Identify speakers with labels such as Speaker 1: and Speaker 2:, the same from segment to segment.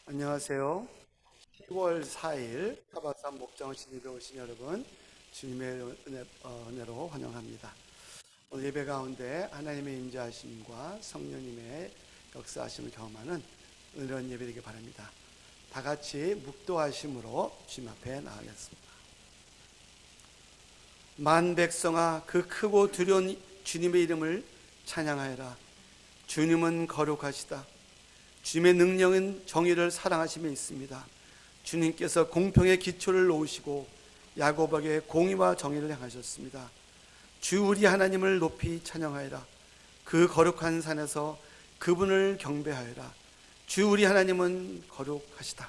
Speaker 1: 안녕하세요. 10월 4일 타바산 목장 진입에 오신 여러분 주님의 은혜로 환영합니다. 오늘 예배 가운데 하나님의 임재하심과 성령님의 역사하심을 경험하는 은혜로운 예배 되길 바랍니다. 다 같이 묵도하심으로 주님 앞에 나가겠습니다. 만 백성아, 그 크고 두려운 주님의 이름을 찬양하여라. 주님은 거룩하시다. 주님의 능력은 정의를 사랑하심에 있습니다. 주님께서 공평의 기초를 놓으시고 야곱에게 공의와 정의를 행하셨습니다. 주 우리 하나님을 높이 찬양하여라. 그 거룩한 산에서 그분을 경배하여라. 주 우리 하나님은 거룩하시다.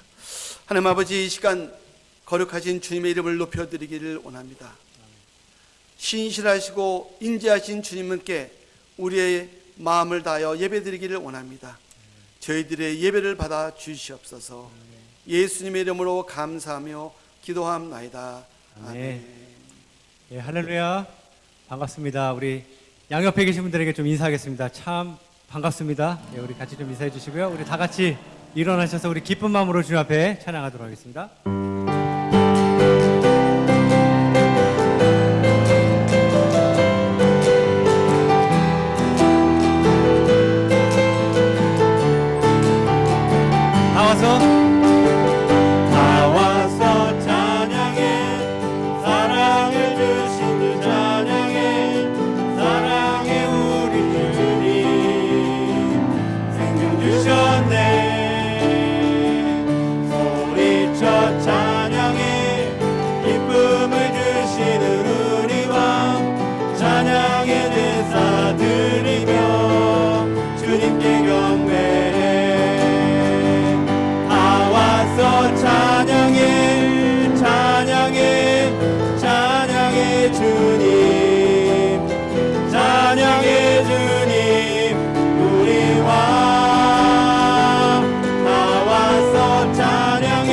Speaker 1: 하나님 아버지, 이 시간 거룩하신 주님의 이름을 높여드리기를 원합니다. 신실하시고 인자하신 주님께 우리의 마음을 다하여 예배드리기를 원합니다. 저희들의 예배를 받아 주시옵소서. 예수님의 이름으로 감사하며 기도함나이다. 아멘.
Speaker 2: 예, 할렐루야. 반갑습니다. 우리 양옆에 계신 분들에게 좀 인사하겠습니다. 참 반갑습니다. 예, 우리 같이 좀 인사해 주시고요. 우리 다 같이 일어나셔서 우리 기쁜 마음으로 주님 앞에 찬양하도록 하겠습니다.
Speaker 3: 나와서 찬양해. 사랑을 주신 주 찬양해. 사랑해 우리 주님. 생명 주셨네. 소리쳐 찬양해. 기쁨을 주시는 우리 왕 찬양의 대사 드리며 주님께 경배해. 찬양해, 찬양해, 찬양해 주님, 찬양해 주님, 우리 왕. 나와서 찬양해,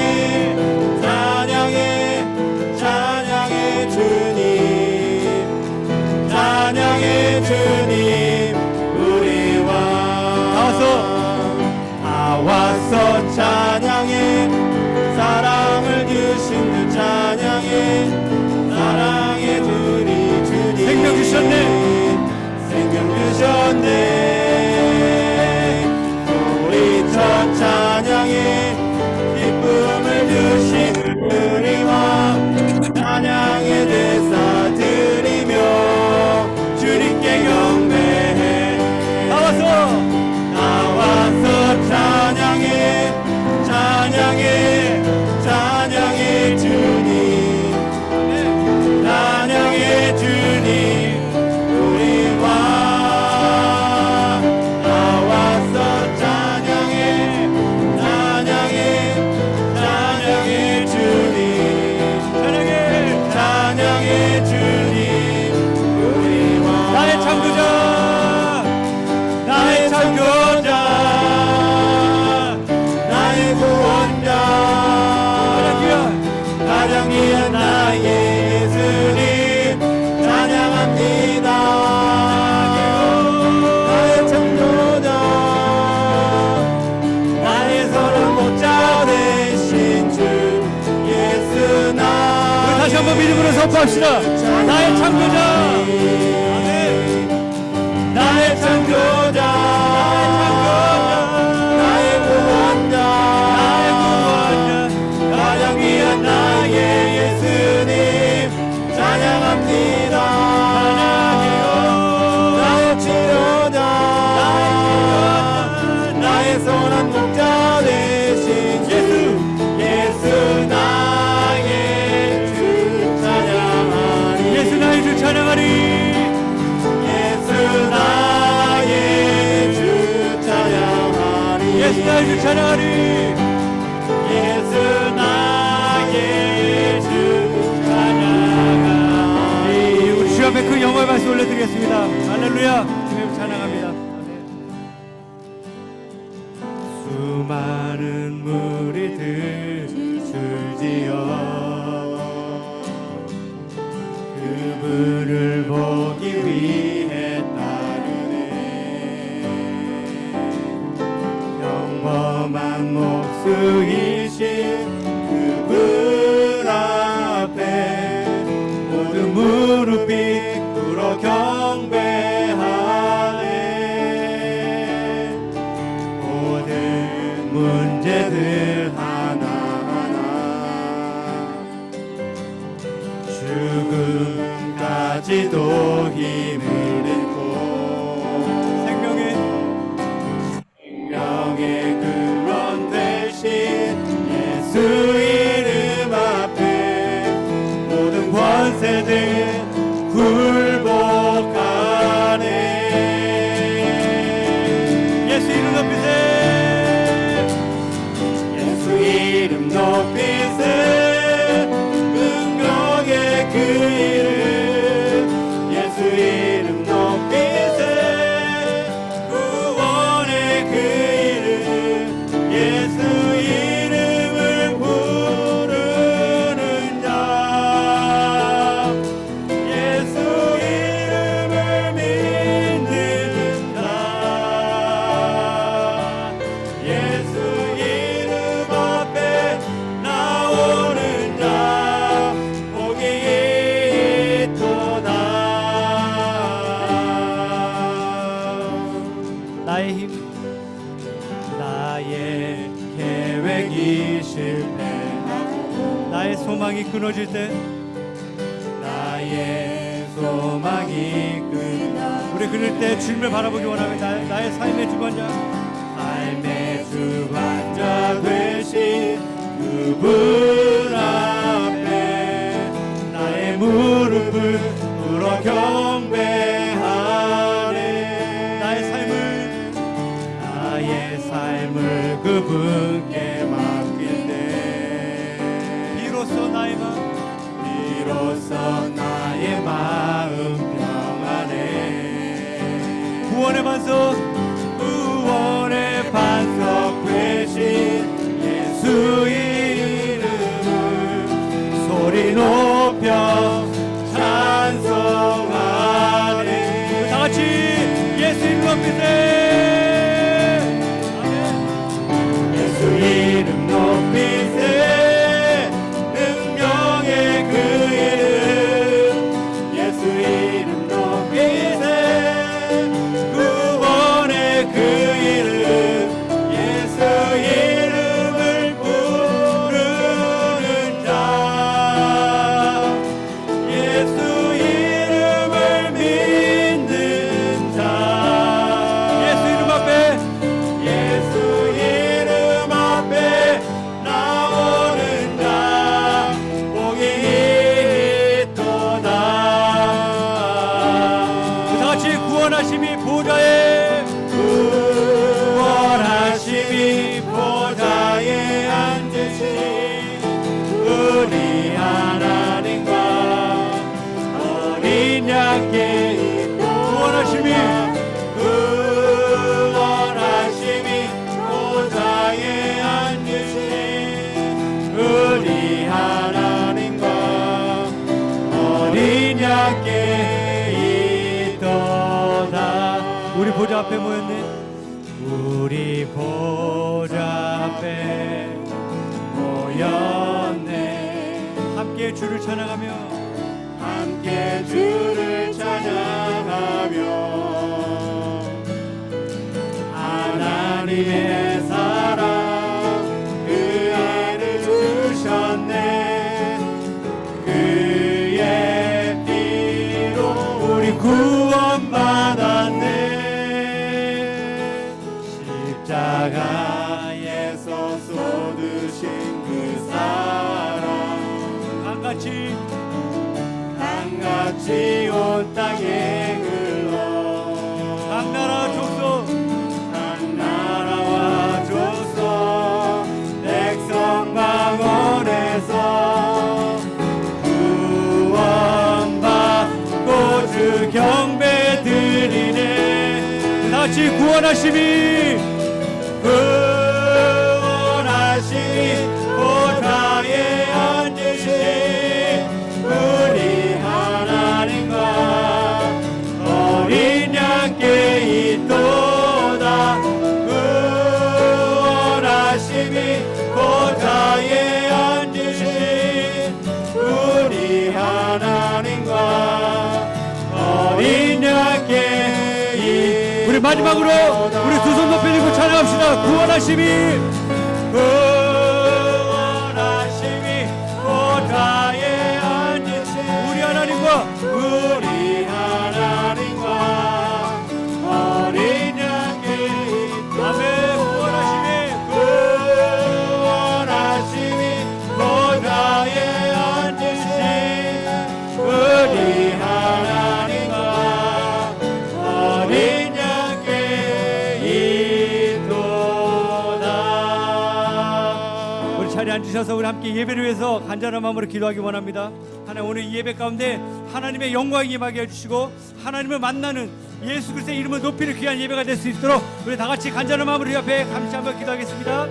Speaker 3: 찬양해, 찬양해 주님, 찬양해 주님, 우리 왕. 나와서 찬양해. 사랑을 주신 주 찬양해. 사랑해 주니 주님.
Speaker 2: 생명 주셨네.
Speaker 3: 생명 주셨네. 소리쳐 찬양해. 기쁨을 주신 우리 왕 찬양의 대사 드리며 주님께 경배해. 나와서 찬양해. 찬양해, 찬양해 주님, 찬양해 주님, 우리 왕. 나와서 찬양해, 찬양해, 찬양해 주님, 찬양해, 찬양해 주님, 우리 왕.
Speaker 2: 나의 창조자,
Speaker 3: 나의 창조자, 가장 귀한 나의 예수님 찬양합니다. 나의 창조자, 나의 선한 목자 되신 주 예수 나.
Speaker 2: 우리 다시 한번 믿음으로 선포합시다. 나의 창조자,
Speaker 3: 아멘. 나의 창조자, 나의 구원자, 가장 귀한 나의 예수님 찬양합니다. 나의 치료자, 나의 선한 목자 되신 예수 나의 주 찬양하리.
Speaker 2: 예수 나의 주 찬양하리.
Speaker 3: 예수 나의 주 찬양하리.
Speaker 2: 예수 나의 주 찬양하리.
Speaker 3: 예수 나의 주 찬양하리.
Speaker 2: 우리 주 앞에 그 영광의 박수 올려드리겠습니다. 할렐루야. 주님 찬양합니다.
Speaker 3: 수많은 무리들 줄지어 그분을 보기 위해 따르네. 평범한 목수 갈지도 힘을 잃고 생명의 근원 되신 예수 이름 앞에 모든 권세들 굴복하네. 예수 이름 높이세. 예수 이름 높이세. 능력의 그 이름 예수 이름 높이세. 구원의 그 이름 예수 이름을 부르는 자 예수 이름을 믿는 자 예수 이름 앞에 나오는 자 복이 있도다.
Speaker 2: 나의 힘,
Speaker 3: 나의 계획이 실패하고
Speaker 2: 나의 소망이 끊어질 때
Speaker 3: 나의 소망이 끝나
Speaker 2: 우리 그럴 때 주님을 바라보기 원하며 나의 삶의 주관자
Speaker 3: 삶의 주관자 되신 그분 앞에 나의 무릎을 꿇어 경배하네. 나의 삶을 그분께 맡길 때
Speaker 2: 비로소 나의 마음
Speaker 3: 비로소 나의 마음 평안해.
Speaker 2: 구원의 반석
Speaker 3: 구원의 반석 되신 예수 이름을 소리 높여 찬송하네.
Speaker 2: 다 같이 예수 이름 높이세.
Speaker 3: 예수 이름 높이세. 능력의 그 이름 예수 이름 높이세. 구원의 그 이름 예수 이름을 부르는 자 예수 이름을 믿는 자
Speaker 2: 예수 이름 앞에
Speaker 3: 예수 이름 앞에 나오는 자 복이 있도다.
Speaker 2: 다 같이 구원하심이 보좌에
Speaker 3: 구원하심이 보좌에 앉으신 우리 하나님과 어린 양께
Speaker 2: 구원하심이
Speaker 3: 구원하심이 보좌에 앉으신 우리 하나님과 어린 양께 있도다.
Speaker 2: 우리 보좌 앞에 모였네.
Speaker 3: 우리 보좌 앞에 모였네.
Speaker 2: 함께 주를 찬양하며
Speaker 3: 함께 주를 찬양하며 하나님의 사랑 그 애를 주셨네. 그의 피로 우리 구원받았네. 십자가에서 쏟으신 그 사랑 강같이 온 땅에 흘러
Speaker 2: 각 나라 족속
Speaker 3: 각 나라와 족속 백성 방언에서 구원받고 주 경배 드리네.
Speaker 2: 다 같이 구원하심이
Speaker 3: 보좌에 앉으신 우리 하나님과 어린 양께 있도다. 구원하심이 보좌에 앉으신 우리 하나님과 어린 양께
Speaker 2: 우리 마지막으로 우리 두 손 높이 들고 찬양합시다. 구원하심이
Speaker 3: 보좌에 앉으신
Speaker 2: 우리 하나님과
Speaker 3: 우리
Speaker 2: 오셔서 우리 함께 예배를 위해서 간절한 마음으로 기도하기 원합니다. 하나님, 오늘 이 예배 가운데 하나님의 영광이 임하게 해주시고 하나님을 만나는 예수 그리스도의 이름을 높이는 귀한 예배가 될 수 있도록 우리 다 같이 간절한 마음으로 이 앞에 감시 한번 기도하겠습니다.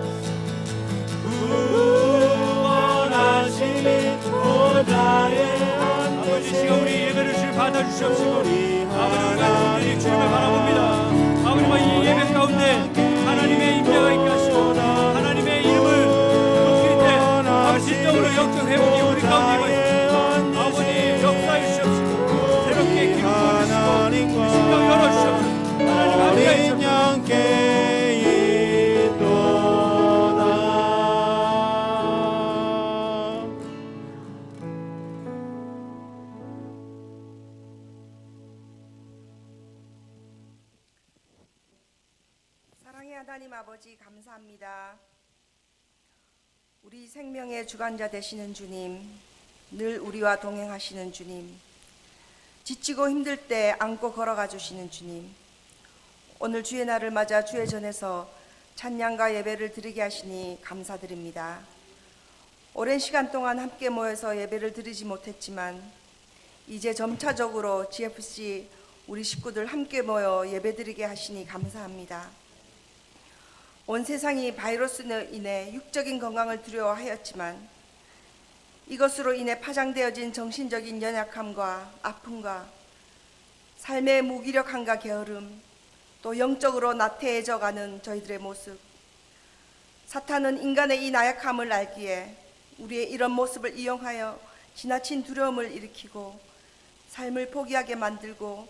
Speaker 3: 구원하시니 보좌에
Speaker 2: 아버지, 시간 우리 예배를 주님 받아주시옵시고 아버지, 우리가 주님이 주님을 바라봅니다. 아버지와 이 예배 가운데 하나님의 임재가 있게 하시고 하나님의 이름을 높일 때 아버지, 진정으로 영적 회복이 우리 가운데 임하시고 아버지 역사해 주시옵시고 새롭게 기름 부어주시고 우리 심령 열어주시옵소서. 하나님 함께해 주시옵소서.
Speaker 4: 사랑의 하나님 아버지, 감사합니다. 우리 생명의 주관자 되시는 주님, 늘 우리와 동행하시는 주님, 지치고 힘들 때 안고 걸어가 주시는 주님, 오늘 주의 날을 맞아 주의 전에서 찬양과 예배를 드리게 하시니 감사드립니다. 오랜 시간 동안 함께 모여서 예배를 드리지 못했지만 이제 점차적으로 GFC 우리 식구들 함께 모여 예배 드리게 하시니 감사합니다. 온 세상이 바이러스로 인해 육적인 건강을 두려워하였지만 이것으로 인해 파장되어진 정신적인 연약함과 아픔과 삶의 무기력함과 게으름, 또 영적으로 나태해져가는 저희들의 모습, 사탄은 인간의 이 나약함을 알기에 우리의 이런 모습을 이용하여 지나친 두려움을 일으키고 삶을 포기하게 만들고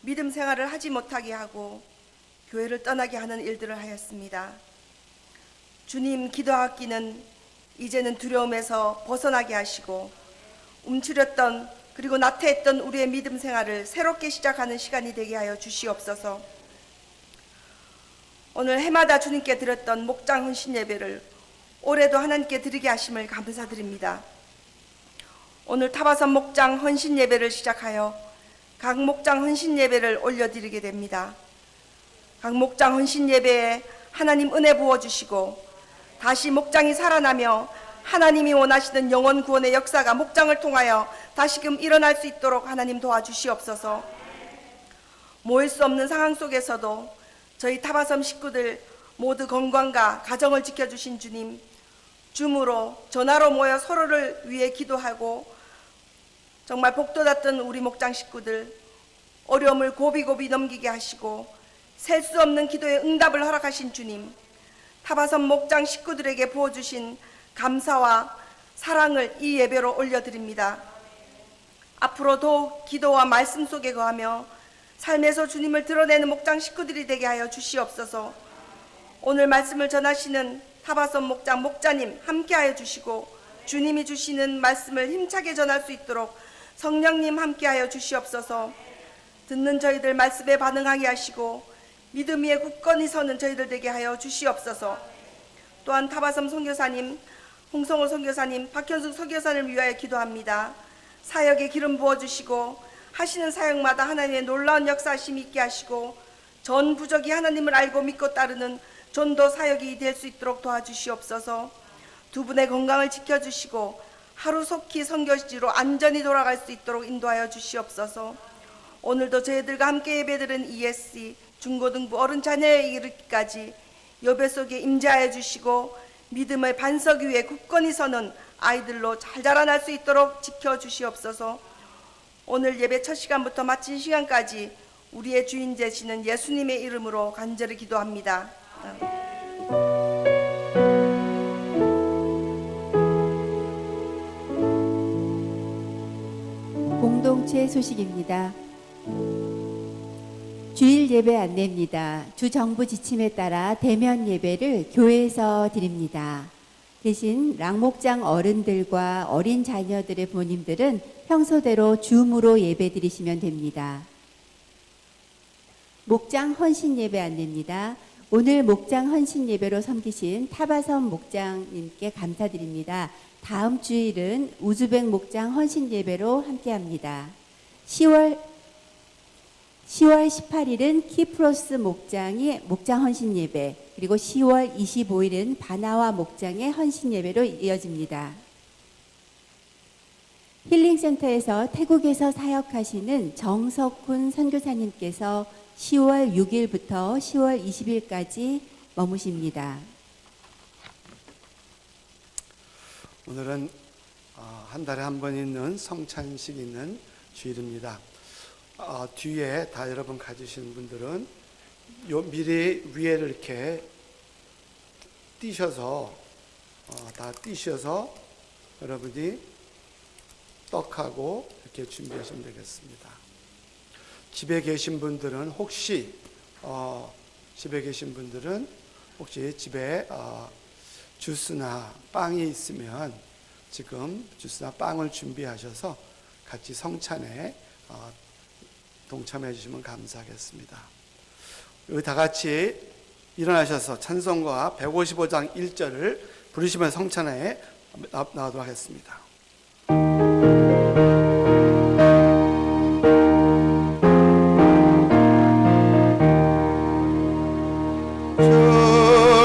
Speaker 4: 믿음 생활을 하지 못하게 하고 교회를 떠나게 하는 일들을 하였습니다. 주님, 기도하기는 이제는 두려움에서 벗어나게 하시고 움츠렸던 그리고 나태했던 우리의 믿음 생활을 새롭게 시작하는 시간이 되게 하여 주시옵소서. 오늘 해마다 주님께 드렸던 목장 헌신 예배를 올해도 하나님께 드리게 하심을 감사드립니다. 오늘 타바선 목장 헌신 예배를 시작하여 각 목장 헌신 예배를 올려드리게 됩니다. 각 목장 헌신 예배에 하나님 은혜 부어주시고 다시 목장이 살아나며 하나님이 원하시는 영혼 구원의 역사가 목장을 통하여 다시금 일어날 수 있도록 하나님 도와주시옵소서. 모일 수 없는 상황 속에서도 저희 타바섬 식구들 모두 건강과 가정을 지켜주신 주님, 줌으로 전화로 모여 서로를 위해 기도하고 정말 복돋았던 우리 목장 식구들 어려움을 고비고비 넘기게 하시고 셀 수 없는 기도에 응답을 허락하신 주님, 타바섬 목장 식구들에게 부어주신 감사와 사랑을 이 예배로 올려드립니다. 앞으로 더욱 기도와 말씀 속에 거하며 삶에서 주님을 드러내는 목장 식구들이 되게 하여 주시옵소서. 오늘 말씀을 전하시는 타바섬 목장 목자님 함께하여 주시고 주님이 주시는 말씀을 힘차게 전할 수 있도록 성령님 함께하여 주시옵소서. 듣는 저희들 말씀에 반응하게 하시고 믿음 위에 굳건히 서는 저희들 되게 하여 주시옵소서. 또한 타바섬 선교사님, 홍성호 선교사님, 박현숙 선교사님을 위하여 기도합니다. 사역에 기름 부어주시고 하시는 사역마다 하나님의 놀라운 역사하심이 있게 하시고 전 부족이 하나님을 알고 믿고 따르는 전도 사역이 될 수 있도록 도와주시옵소서. 두 분의 건강을 지켜주시고 하루속히 선교지로 안전히 돌아갈 수 있도록 인도하여 주시옵소서. 오늘도 저희들과 함께 예배드린 ESC 중고등부 어른 자녀에 이르기까지 예배 속에 임재하여 주시고 믿음의 반석 위에 굳건히 서는 아이들로 잘 자라날 수 있도록 지켜주시옵소서. 오늘 예배 첫 시간부터 마친 시간까지 우리의 주인 되시는 예수님의 이름으로 간절히 기도합니다.
Speaker 5: 공동체 소식입니다. 주일 예배 안내입니다. 주 정부 지침에 따라 대면 예배를 교회에서 드립니다. 대신 랑목장 어른들과 어린 자녀들의 부모님들은 평소대로 줌으로 예배 드리시면 됩니다. 목장 헌신 예배 안내입니다. 오늘 목장 헌신 예배로 섬기신 타바섬 목장님께 감사드립니다. 다음 주일은 우즈벡 목장 헌신 예배로 함께합니다. 10월 18일은 키프로스 목장의 목장 헌신 예배, 그리고 10월 25일은 바나와 목장의 헌신 예배로 이어집니다. 힐링센터에서 태국에서 사역하시는 정석훈 선교사님께서 10월 6일부터 10월 20일까지 머무십니다.
Speaker 1: 오늘은 한 달에 한 번 있는 성찬식 있는 주일입니다. 뒤에 다 여러분 가지신 분들은 미리 위에를 이렇게 띄셔서 다 띄셔서 여러분이 떡하고 이렇게 준비하시면 되겠습니다. 집에 계신 분들은 혹시 집에 주스나 빵이 있으면 지금 주스나 빵을 준비하셔서 같이 성찬에 동참해 주시면 감사하겠습니다. 여기 다 같이 일어나셔서 찬송가 155장 1절을 부르시면 성찬에 나오도록 하겠습니다.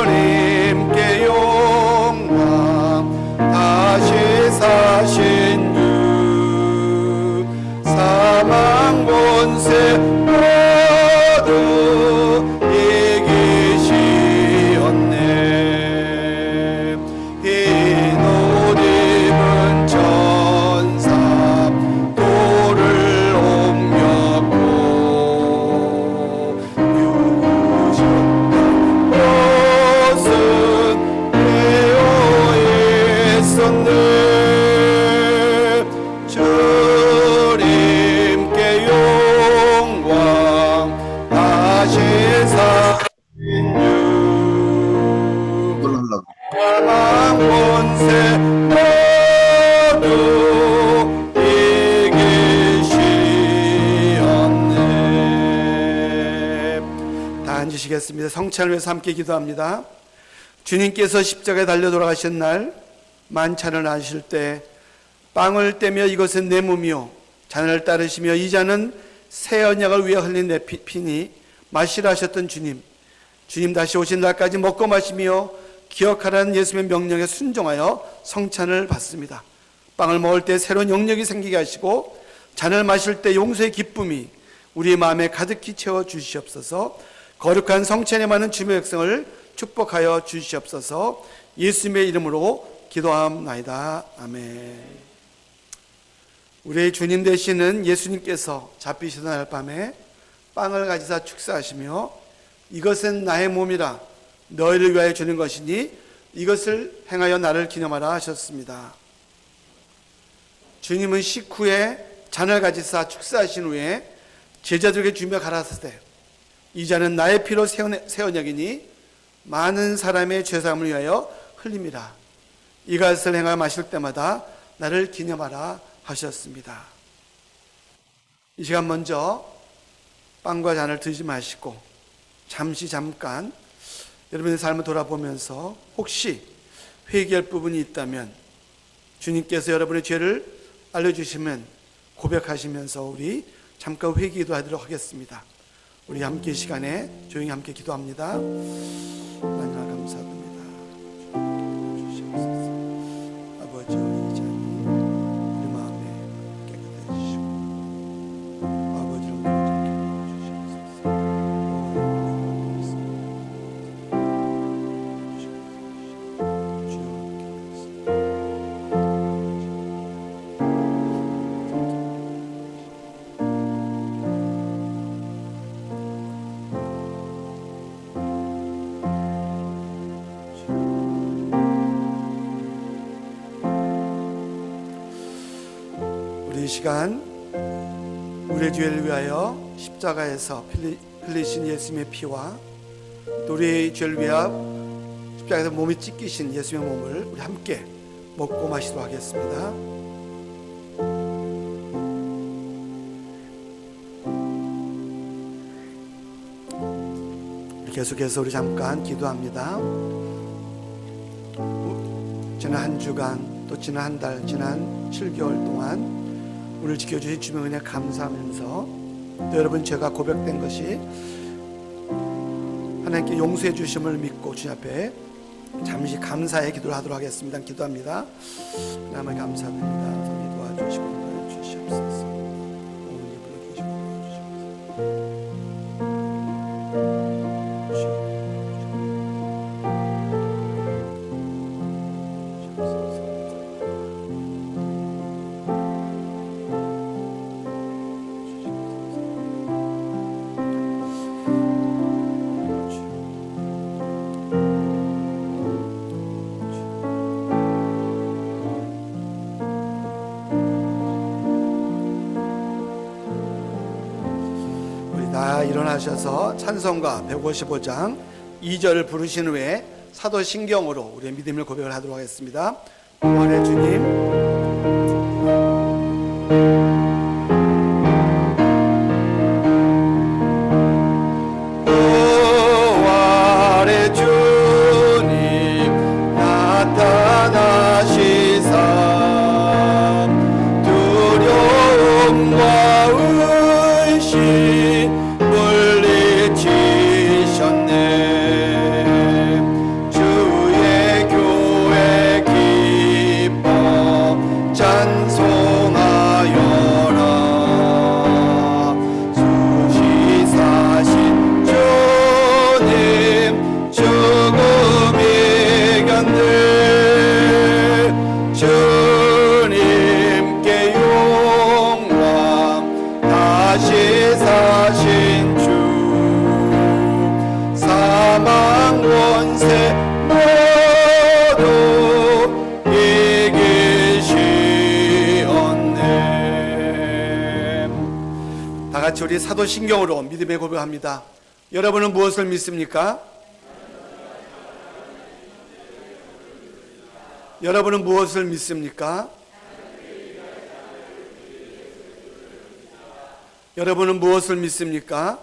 Speaker 1: 주님께 영광 다시 사신 주 사망 권세 모두 이기시었네. 흰 옷 입은 천사 돌을 옮겼고 유셨던 것은 되어 있었네. 주님께 영광 다시 사신 주 사망 권세 모두 이기시었네. 다 앉으시겠습니다. 성찬을 위해서 함께 기도합니다. 주님께서 십자가에 달려 돌아가신 날 만찬을 하실 때 빵을 떼며 이것은 내 몸이요 잔을 따르시며 이 잔은 새 언약을 위해 흘린 내 피니 마시라 하셨던 주님 다시 오신 날까지 먹고 마시며 기억하라는 예수님의 명령에 순종하여 성찬을 받습니다. 빵을 먹을 때 새로운 영역이 생기게 하시고 잔을 마실 때 용서의 기쁨이 우리 마음에 가득히 채워 주시옵소서. 거룩한 성찬에 많은 주님의 백성을 축복하여 주시옵소서. 예수님의 이름으로 기도하옵나이다. 아멘. 우리의 주님 되시는 예수님께서 잡히시던 날 밤에 빵을 가지사 축사하시며 이것은 나의 몸이라 너희를 위하여 주는 것이니 이것을 행하여 나를 기념하라 하셨습니다. 주님은 식후에 잔을 가지사 축사하신 후에 제자들에게 주며 가라사대 이 잔은 나의 피로 새 언약이니 많은 사람의 죄사함을 위하여 흘림이라. 이것을 행하여 마실 때마다 나를 기념하라 하셨습니다. 이 시간 먼저 빵과 잔을 드지 마시고 잠깐 여러분의 삶을 돌아보면서 혹시 회개할 부분이 있다면 주님께서 여러분의 죄를 알려주시면 고백하시면서 우리 잠깐 회개도 하도록 하겠습니다. 우리 함께 이 시간에 조용히 함께 기도합니다. 하나님 감사드립니다. 주시옵소서. 아버지 이 잔이 우리 마음에 깨끗해 주시고 아버지를 주시옵소서. 이 시간 우리의 죄를 위하여 십자가에서 흘리신 예수님의 피와 또 우리의 죄를 위하여 십자가에서 몸이 찢기신 예수님의 몸을 우리 함께 먹고 마시도록 하겠습니다. 계속해서 우리 잠깐 기도합니다. 지난 한 주간 또 지난 한 달 지난 7개월 동안 우리를 지켜주신 주님의 은혜 감사하면서 또 여러분 죄가 고백된 것이 하나님께 용서해 주심을 믿고 주님 앞에 잠시 감사의 기도를 하도록 하겠습니다. 기도합니다. 하나님 감사드립니다. 성이 도와주시고 인도해 주시옵소서. 오늘 불러주시고 다 일어나셔서 찬송가 155장 2절을 부르신 후에 사도신경으로 우리의 믿음을 고백을 하도록 하겠습니다. 구원의 주님, 부활의 주님 나타나시사 두려움과 의심 물리치셨네. 주의 교회 기뻐 찬송하여라. 수시사신 주님 죽음 이겼네. 주님께 영광 다시 사신 주 사망 권세 모두 이기시었네. 다 같이 우리 사도신경으로 믿음의 고백합니다. 여러분은 무엇을 믿습니까? 여러분은 무엇을 믿습니까? 여러분은 무엇을 믿습니까?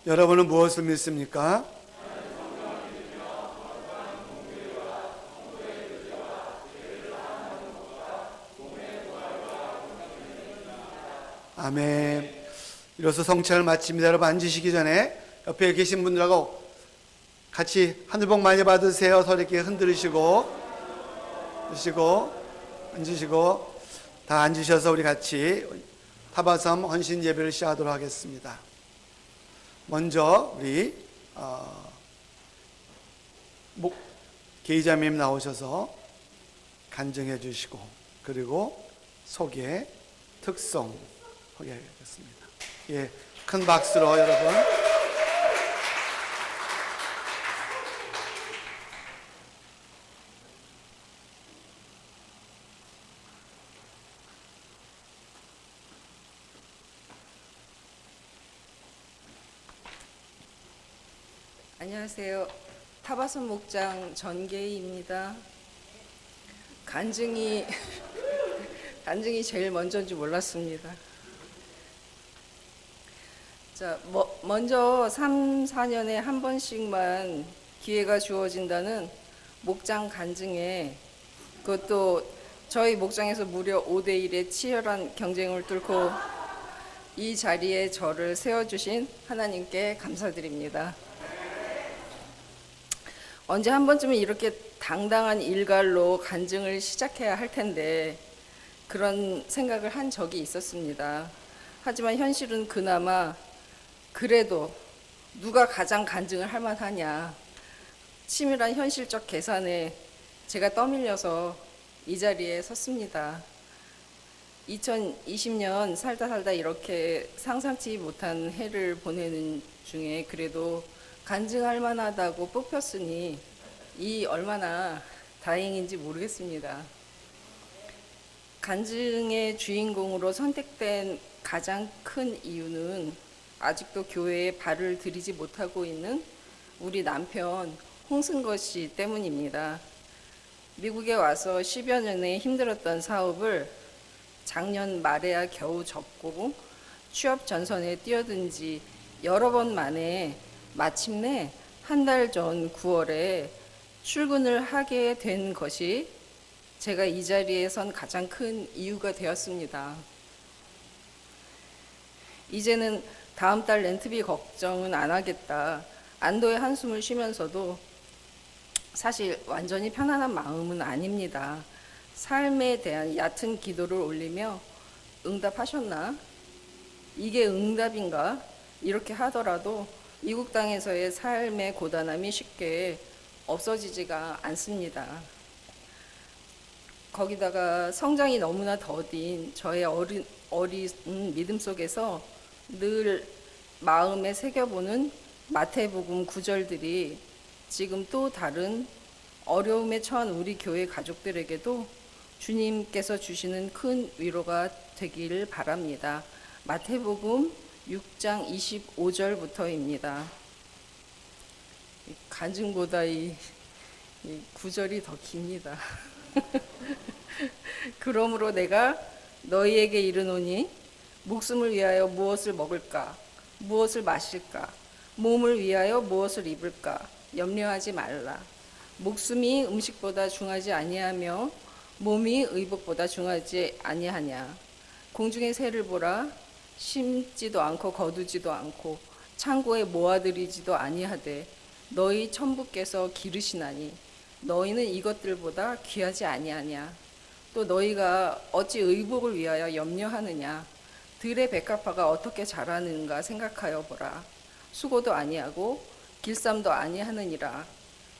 Speaker 1: 여러분은 무엇을 믿습니까? 아멘. 이로써 성찬을 마칩니다. 여러분 앉으시기 전에 옆에 계신 분들하고 같이 하늘복 많이 받으세요. 서로 이렇게 흔들으시고 앉으시고 다 앉으셔서 우리 같이 타바섬 헌신 예배를 시작하도록 하겠습니다. 먼저 우리 게이자님 나오셔서 간증해 주시고 그리고 소개 특성 소개하겠습니다. 예, 큰 박수로 여러분.
Speaker 6: 안녕하세요. 타바섬 목장 전계희입니다. 간증이 제일 먼저인지 몰랐습니다. 자, 먼저 3, 4년에 한 번씩만 기회가 주어진다는 목장 간증에 그것도 저희 목장에서 무려 5대1의 치열한 경쟁을 뚫고 이 자리에 저를 세워주신 하나님께 감사드립니다. 언제 한 번쯤은 이렇게 당당한 일갈로 간증을 시작해야 할 텐데 그런 생각을 한 적이 있었습니다. 하지만 현실은 그나마 그래도 누가 가장 간증을 할 만하냐 치밀한 현실적 계산에 제가 떠밀려서 이 자리에 섰습니다. 2020년 살다 이렇게 상상치 못한 해를 보내는 중에 그래도 간증할 만하다고 뽑혔으니 이 얼마나 다행인지 모르겠습니다. 간증의 주인공으로 선택된 가장 큰 이유는 아직도 교회에 발을 들이지 못하고 있는 우리 남편 홍승거 씨 때문입니다. 미국에 와서 10여 년에 힘들었던 사업을 작년 말에야 겨우 접고 취업 전선에 뛰어든 지 여러 번 만에 마침내 한 달 전 9월에 출근을 하게 된 것이 제가 이 자리에 선 가장 큰 이유가 되었습니다. 이제는 다음 달 렌트비 걱정은 안 하겠다. 안도의 한숨을 쉬면서도 사실 완전히 편안한 마음은 아닙니다. 삶에 대한 얕은 기도를 올리며 응답하셨나? 이게 응답인가? 이렇게 하더라도 이국 땅에서의 삶의 고단함이 쉽게 없어지지가 않습니다. 거기다가 성장이 너무나 더딘 저의 어린 믿음 속에서 늘 마음에 새겨보는 마태복음 구절들이 지금 또 다른 어려움에 처한 우리 교회 가족들에게도 주님께서 주시는 큰 위로가 되기를 바랍니다. 마태복음 6장 25절부터입니다. 간증보다 이 구절이 더 깁니다. 그러므로 내가 너희에게 이르노니 목숨을 위하여 무엇을 먹을까 무엇을 마실까 몸을 위하여 무엇을 입을까 염려하지 말라. 목숨이 음식보다 중하지 아니하며 몸이 의복보다 중하지 아니하냐. 공중의 새를 보라. 심지도 않고 거두지도 않고 창고에 모아들이지도 아니하되 너희 천부께서 기르시나니 너희는 이것들보다 귀하지 아니하냐. 또 너희가 어찌 의복을 위하여 염려하느냐. 들의 백합화가 어떻게 자라는가 생각하여 보라. 수고도 아니하고 길쌈도 아니하느니라.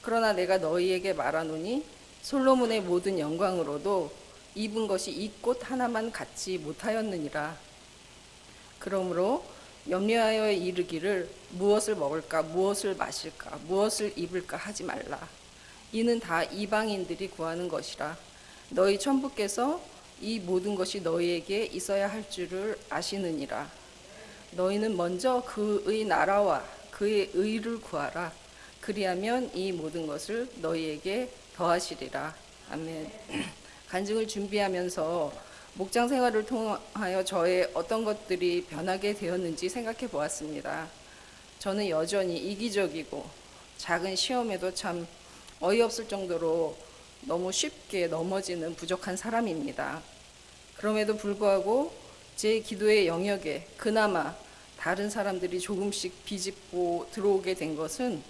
Speaker 6: 그러나 내가 너희에게 말하노니 솔로몬의 모든 영광으로도 입은 것이 이 꽃 하나만 갖지 못하였느니라. 그러므로 염려하여 이르기를 무엇을 먹을까 무엇을 마실까 무엇을 입을까 하지 말라. 이는 다 이방인들이 구하는 것이라. 너희 천부께서 이 모든 것이 너희에게 있어야 할 줄을 아시느니라. 너희는 먼저 그의 나라와 그의 의를 구하라. 그리하면 이 모든 것을 너희에게 더하시리라. 아멘. 간증을 준비하면서 목장 생활을 통하여 저의 어떤 것들이 변하게 되었는지 생각해 보았습니다. 저는 여전히 이기적이고 작은 시험에도 참 어이없을 정도로 너무 쉽게 넘어지는 부족한 사람입니다. 그럼에도 불구하고 제 기도의 영역에 그나마 다른 사람들이 조금씩 비집고 들어오게 된 것은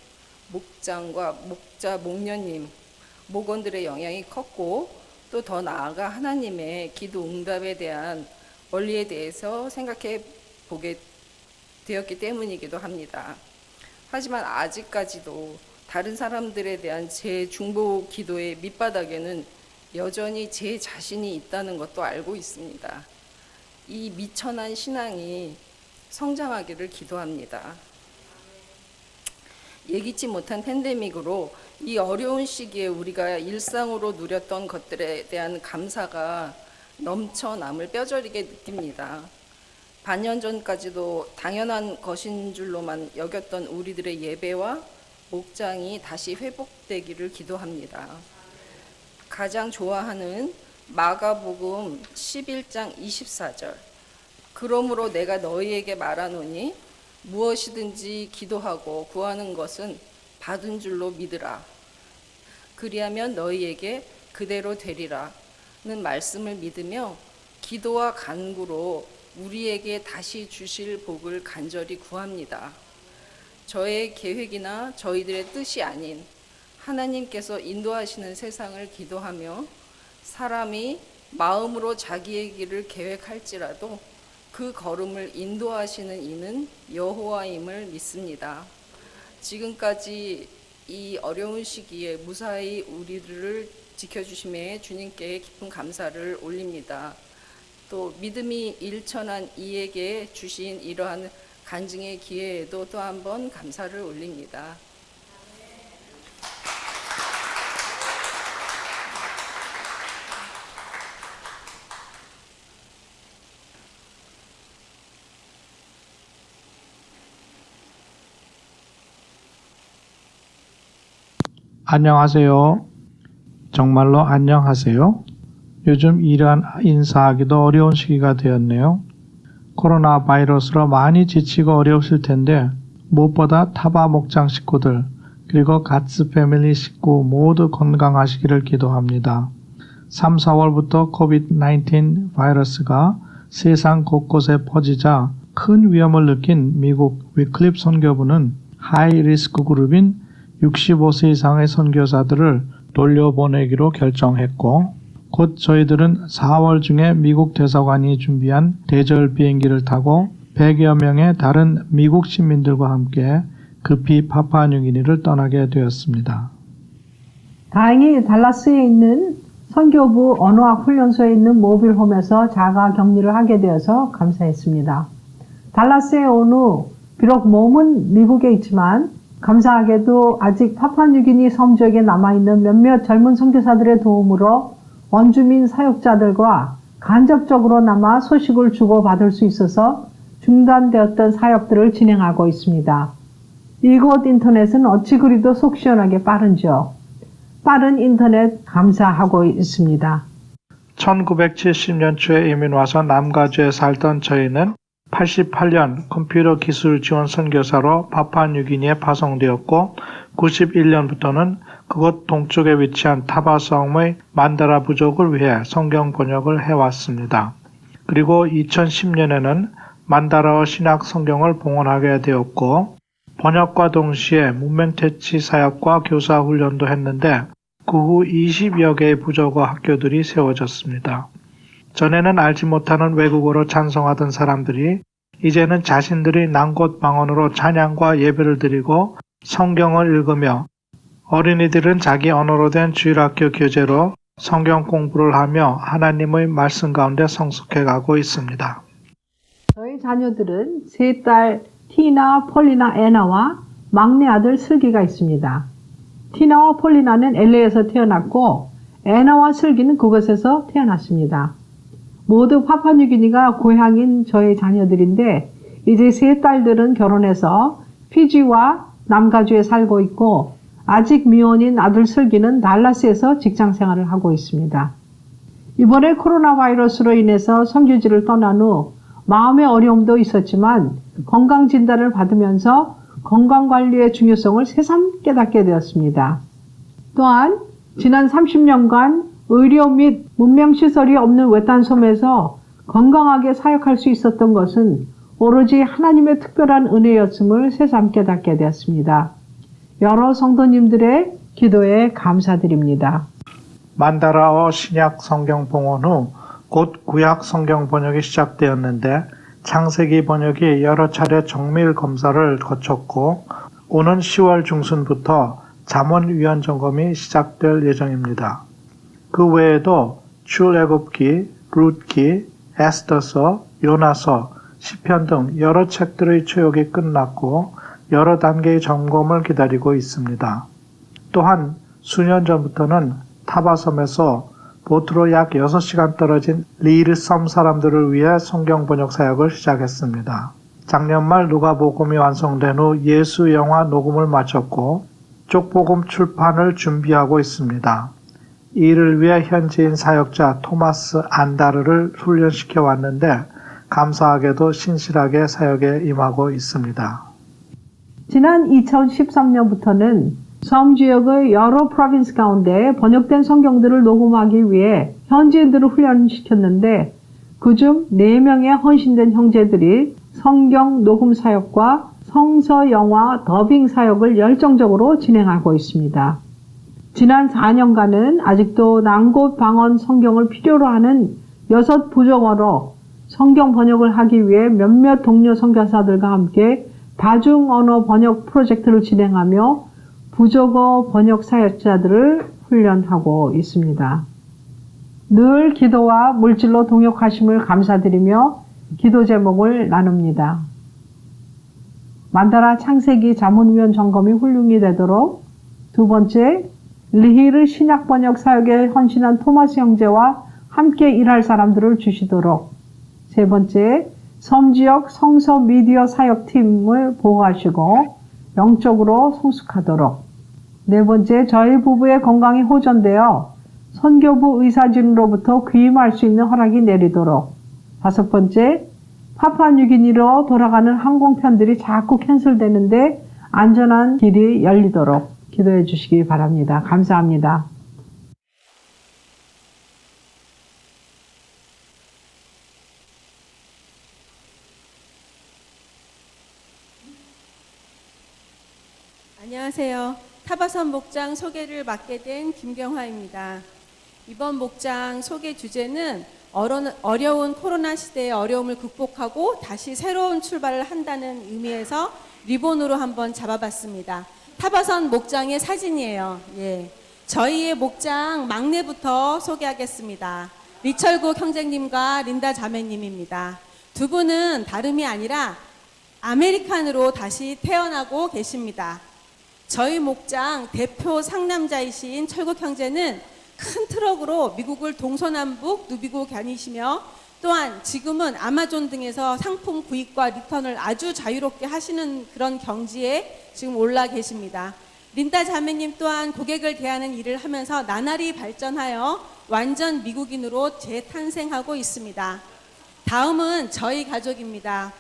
Speaker 6: 목장과 목자, 목녀님, 목원들의 영향이 컸고 또 더 나아가 하나님의 기도 응답에 대한 원리에 대해서 생각해 보게 되었기 때문이기도 합니다. 하지만 아직까지도 다른 사람들에 대한 제 중보 기도의 밑바닥에는 여전히 제 자신이 있다는 것도 알고 있습니다. 이 미천한 신앙이 성장하기를 기도합니다. 예기치 못한 팬데믹으로 이 어려운 시기에 우리가 일상으로 누렸던 것들에 대한 감사가 넘쳐남을 뼈저리게 느낍니다. 반년 전까지도 당연한 것인 줄로만 여겼던 우리들의 예배와 목장이 다시 회복되기를 기도합니다. 가장 좋아하는 마가복음 11장 24절. 그러므로 내가 너희에게 말하노니 무엇이든지 기도하고 구하는 것은 받은 줄로 믿으라. 그리하면 너희에게 그대로 되리라는 말씀을 믿으며 기도와 간구로 우리에게 다시 주실 복을 간절히 구합니다. 저의 계획이나 저희들의 뜻이 아닌 하나님께서 인도하시는 세상을 기도하며 사람이 마음으로 자기의 길을 계획할지라도 그 걸음을 인도하시는 이는 여호와임을 믿습니다. 지금까지 이 어려운 시기에 무사히 우리들을 지켜주심에 주님께 깊은 감사를 올립니다. 또 믿음이 일천한 이에게 주신 이러한 간증의 기회에도 또 한 번 감사를 올립니다.
Speaker 3: 안녕하세요. 정말로 안녕하세요.
Speaker 7: 요즘 이런 인사하기도 어려운 시기가 되었네요. 코로나 바이러스로 많이 지치고 어려우실 텐데 무엇보다 타바 목장 식구들 그리고 갓스 패밀리 식구 모두 건강하시기를 기도합니다. 3, 4월부터 COVID-19 바이러스가 세상 곳곳에 퍼지자 큰 위험을 느낀 미국 위클립 선교부는 하이 리스크 그룹인 65세 이상의 선교사들을 돌려보내기로 결정했고 곧 저희들은 4월 중에 미국 대사관이 준비한 대절 비행기를 타고 100여 명의 다른 미국 시민들과 함께 급히 파푸아뉴기니를 떠나게 되었습니다.
Speaker 8: 다행히 달라스에 있는 선교부 언어학 훈련소에 있는 모빌홈에서 자가 격리를 하게 되어서 감사했습니다. 달라스에 온 후 비록 몸은 미국에 있지만 감사하게도 아직 파푸아뉴기니 섬 지역에 남아있는 몇몇 젊은 선교사들의 도움으로 원주민 사역자들과 간접적으로 남아 소식을 주고받을 수 있어서 중단되었던 사역들을 진행하고 있습니다. 이곳 인터넷은 어찌 그리도 속 시원하게 빠른지요. 빠른 인터넷 감사하고 있습니다.
Speaker 7: 1970년 초에 이민 와서 남가주에 살던 저희는 88년 컴퓨터 기술 지원 선교사로 파푸아뉴기니에 파송되었고 91년부터는 그곳 동쪽에 위치한 타바섬의 만다라 부족을 위해 성경 번역을 해왔습니다. 그리고 2010년에는 만다라어 신약 성경을 봉헌하게 되었고 번역과 동시에 문명태치 사역과 교사 훈련도 했는데 그 후 20여 개의 부족어 학교들이 세워졌습니다. 전에는 알지 못하는 외국어로 찬송하던 사람들이 이제는 자신들이 난곳 방언으로 찬양과 예배를 드리고 성경을 읽으며 어린이들은 자기 언어로 된 주일학교 교재로 성경 공부를 하며 하나님의 말씀 가운데 성숙해 가고 있습니다.
Speaker 8: 저희 자녀들은 세 딸 티나, 폴리나, 애나와 막내 아들 슬기가 있습니다. 티나와 폴리나는 LA에서 태어났고 애나와 슬기는 그곳에서 태어났습니다. 모두 파푸아뉴기니가 고향인 저의 자녀들인데 이제 세 딸들은 결혼해서 피지와 남가주에 살고 있고 아직 미혼인 아들 슬기는 달라스에서 직장 생활을 하고 있습니다. 이번에 코로나 바이러스로 인해서 선교지를 떠난 후 마음의 어려움도 있었지만 건강 진단을 받으면서 건강관리의 중요성을 새삼 깨닫게 되었습니다. 또한 지난 30년간 의료 및 문명시설이 없는 외딴 섬에서 건강하게 사역할 수 있었던 것은 오로지 하나님의 특별한 은혜였음을 새삼 깨닫게 되었습니다. 여러 성도님들의 기도에 감사드립니다.
Speaker 7: 만다라어 신약 성경 봉헌 후 곧 구약 성경 번역이 시작되었는데 창세기 번역이 여러 차례 정밀 검사를 거쳤고 오는 10월 중순부터 잠언위원 점검이 시작될 예정입니다. 그 외에도 출애굽기, 룻기, 에스더서, 요나서, 시편 등 여러 책들의 초역이 끝났고 여러 단계의 점검을 기다리고 있습니다. 또한 수년 전부터는 타바섬에서 보트로 약 6시간 떨어진 리르섬 사람들을 위해 성경 번역 사역을 시작했습니다. 작년 말 누가복음이 완성된 후 예수 영화 녹음을 마쳤고 쪽복음 출판을 준비하고 있습니다. 이를 위해 현지인 사역자 토마스 안다르를 훈련시켜 왔는데 감사하게도 신실하게 사역에 임하고 있습니다.
Speaker 8: 지난 2013년부터는 섬 지역의 여러 프로빈스 가운데 번역된 성경들을 녹음하기 위해 현지인들을 훈련시켰는데 그중 4명의 헌신된 형제들이 성경 녹음 사역과 성서 영화 더빙 사역을 열정적으로 진행하고 있습니다. 지난 4년간은 아직도 난곳 방언 성경을 필요로 하는 6 부족어로 성경 번역을 하기 위해 몇몇 동료 선교사들과 함께 다중 언어 번역 프로젝트를 진행하며 부족어 번역 사역자들을 훈련하고 있습니다. 늘 기도와 물질로 동역하심을 감사드리며 기도 제목을 나눕니다. 만다라 창세기 자문위원 점검이 훌륭히 되도록 2번째, 리히르 신약 번역 사역에 헌신한 토마스 형제와 함께 일할 사람들을 주시도록 3번째, 섬지역 성서 미디어 사역팀을 보호하시고 영적으로 성숙하도록 4번째, 저희 부부의 건강이 호전되어 선교부 의사진으로부터 귀임할 수 있는 허락이 내리도록. 5번째, 파푸아뉴기니로 돌아가는 항공편들이 자꾸 캔슬되는데 안전한 길이 열리도록 기도해 주시기 바랍니다. 감사합니다.
Speaker 9: 안녕하세요. 타바선 목장 소개를 맡게 된 김경화입니다. 이번 목장 소개 주제는 어려운 코로나 시대의 어려움을 극복하고 다시 새로운 출발을 한다는 의미에서 리본으로 한번 잡아봤습니다. 타바선 목장의 사진이에요. 예. 저희의 목장 막내부터 소개하겠습니다. 리철국 형제님과 린다 자매님입니다. 두 분은 다름이 아니라 아메리칸으로 다시 태어나고 계십니다. 저희 목장 대표 상남자이신 철국 형제는 큰 트럭으로 미국을 동서남북 누비고 다니시며 또한 지금은 아마존 등에서 상품 구입과 리턴을 아주 자유롭게 하시는 그런 경지에 지금 올라 계십니다. 린다 자매님 또한 고객을 대하는 일을 하면서 나날이 발전하여 완전 미국인으로 재탄생하고 있습니다. 다음은 저희 가족입니다.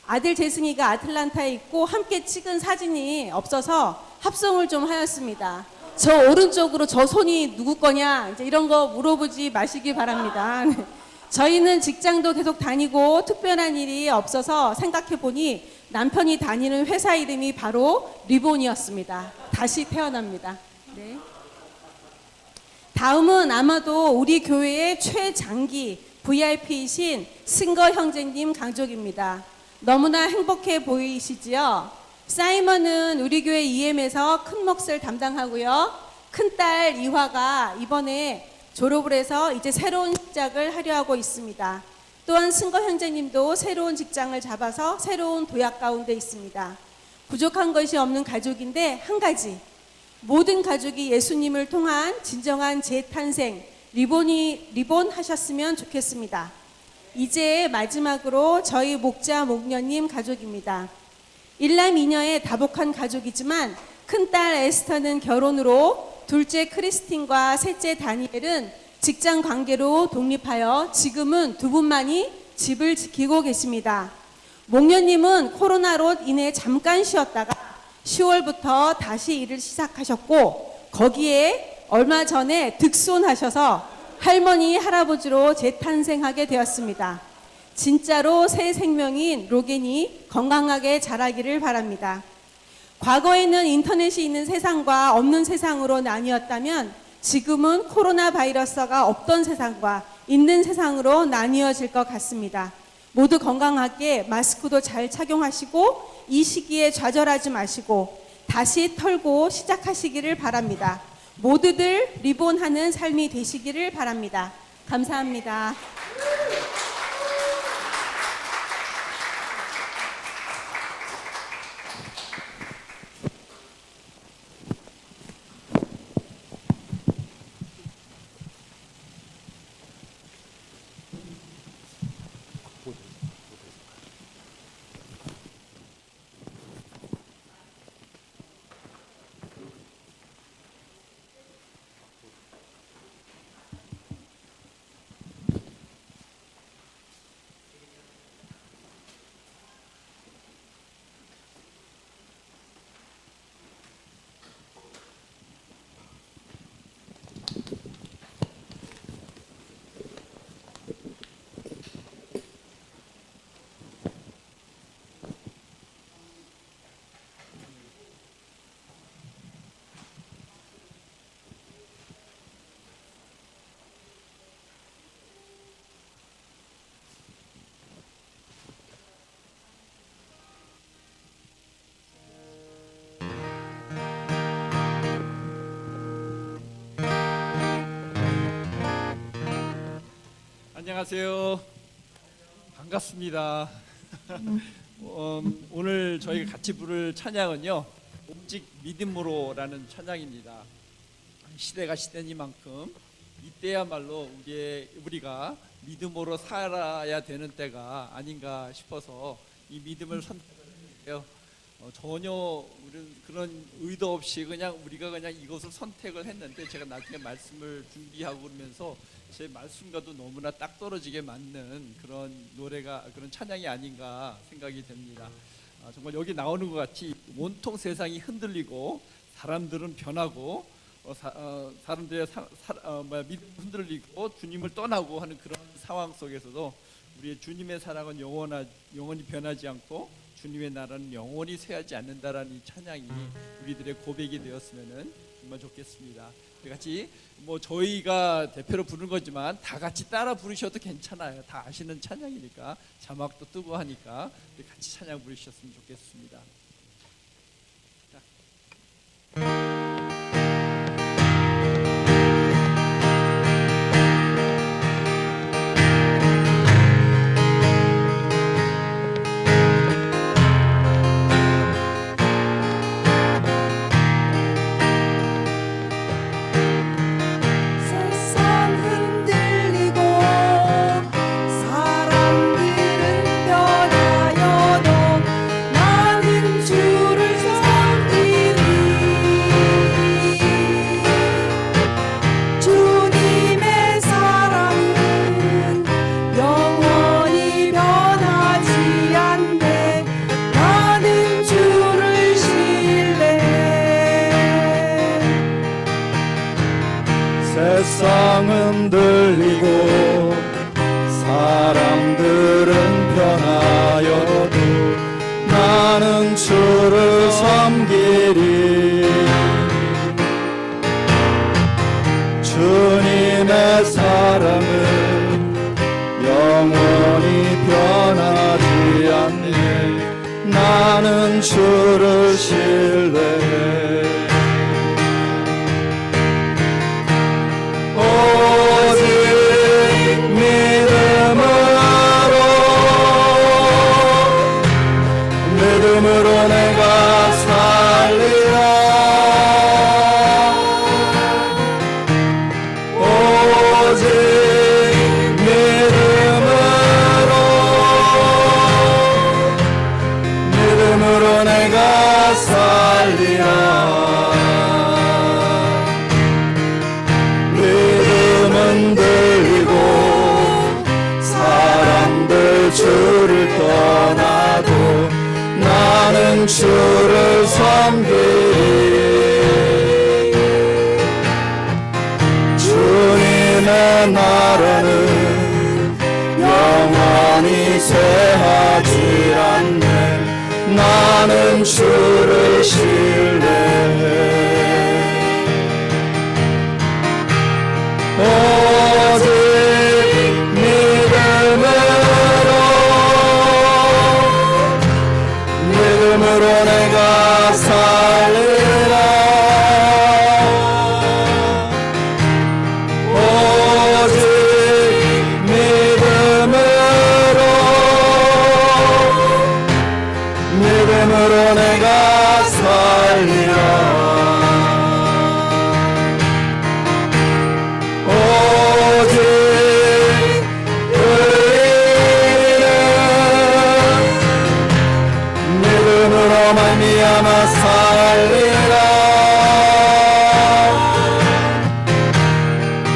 Speaker 9: 아들 재승이가 아틀란타에 있고 함께 찍은 사진이 없어서 합성을 좀 하였습니다. 저 오른쪽으로 저 손이 누구 거냐 이제 이런 거 물어보지 마시기 바랍니다. 저희는 직장도 계속 다니고 특별한 일이 없어서 생각해 보니 남편이 다니는 회사 이름이 바로 리본이었습니다. 다시 태어납니다. 네. 다음은 아마도 우리 교회의 최장기 VIP이신 승거 형제님 가족입니다. 너무나 행복해 보이시지요? 사이먼은 우리 교회 EM에서 큰 몫을 담당하고요. 큰딸 이화가 이번에 졸업을 해서 이제 새로운 시작을 하려 하고 있습니다. 또한 승거 형제님도 새로운 직장을 잡아서 새로운 도약 가운데 있습니다. 부족한 것이 없는 가족인데 한 가지, 모든 가족이 예수님을 통한 진정한 재탄생, 리본 하셨으면 좋겠습니다. 이제 마지막으로 저희 목자 목녀님 가족입니다. 일남 이녀의 다복한 가족이지만 큰딸 에스터는 결혼으로 둘째 크리스틴과 셋째 다니엘은 직장 관계로 독립하여 지금은 두 분만이 집을 지키고 계십니다. 목녀님은 코로나로 인해 잠깐 쉬었다가 10월부터 다시 일을 시작하셨고 거기에 얼마 전에 득손하셔서 할머니 할아버지로 재탄생하게 되었습니다. 진짜로 새 생명인 로겐이 건강하게 자라기를 바랍니다. 과거에는 인터넷이 있는 세상과 없는 세상으로 나뉘었다면 지금은 코로나 바이러스가 없던 세상과 있는 세상으로 나뉘어질 것 같습니다. 모두 건강하게 마스크도 잘 착용하시고 이 시기에 좌절하지 마시고 다시 털고 시작하시기를 바랍니다. 모두들 리본하는 삶이 되시기를 바랍니다. 감사합니다.
Speaker 3: 안녕하세요. 반갑습니다. 오늘 저희가 같이 부를 찬양은요, 오직 믿음으로라는 찬양입니다. 시대가 시대니만큼 이때야말로 우리가 믿음으로 살아야 되는 때가 아닌가 싶어서 이 믿음을 선택해요. 전혀 우리는 그런 의도 없이 그냥 우리가 그냥 이것을 선택을 했는데, 제가 나중에 말씀을 준비하고 그러면서 제 말씀과도 너무나 딱 떨어지게 맞는 그런 노래가, 그런 찬양이 아닌가 생각이 됩니다. 정말 여기 나오는 것 같이 온통 세상이 흔들리고 사람들은 변하고 사람들의 믿음 흔들리고 주님을 떠나고 하는 그런 상황 속에서도 우리의 주님의 사랑은 영원히 변하지 않고 주님의 나라는 영원히 쇠하지 않는다라는 이 찬양이 우리들의 고백이 되었으면 정말 좋겠습니다. 같이 저희가 대표로 부르는 거지만 다 같이 따라 부르셔도 괜찮아요. 다 아시는 찬양이니까, 자막도 뜨고 하니까 같이 찬양 부르셨으면 좋겠습니다.
Speaker 4: 세상 흔들리고 사람들은 변하여도 나는 주를 섬기리. 주님의 사랑은 영원히 변하지 않네. 나는 주를 신뢰해.
Speaker 10: 세상 흔들리고 사람들은 변하여도 나는 주를 섬기리. 주님의 사랑은 영원히 변하지 않네. 나는 주를 신뢰해. 오직 믿음으로 내가 살리라. 오직 믿음으로 내가 살리라. 믿음은 들리고 사람들 주를 떠나도 나는 주를 섬기리. 주님의 나라는 영원히 쇠하지 않네. 나는 주를 신뢰해. 오직 믿음으로 내가 살리라. 오직 믿음으로 내가 살리라. 믿음으로 말미암아 살리라.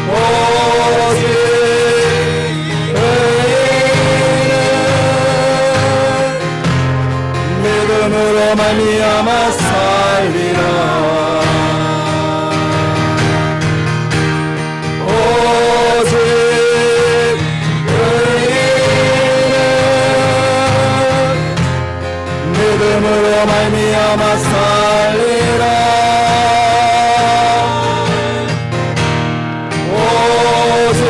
Speaker 10: 오직 믿음으로 말미암아 살리라. 오직 믿음으로 말미암아 살리라. 오직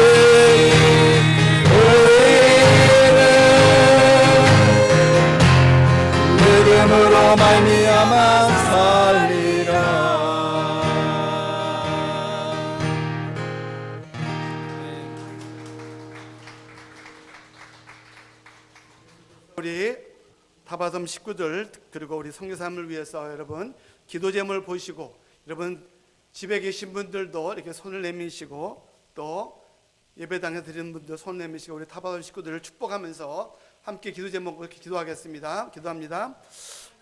Speaker 10: 믿음으로 말미암아 살리라.
Speaker 1: 우리 타바섬 식구들 그리고 우리 선교사님을 위해서 여러분 기도 제목을 보시고, 여러분 집에 계신 분들도 이렇게 손을 내미시고, 또 예배당에 드리는 분들 손 내미시고 우리 타바섬 식구들을 축복하면서 함께 기도 제목을 이렇게 기도하겠습니다. 기도합니다.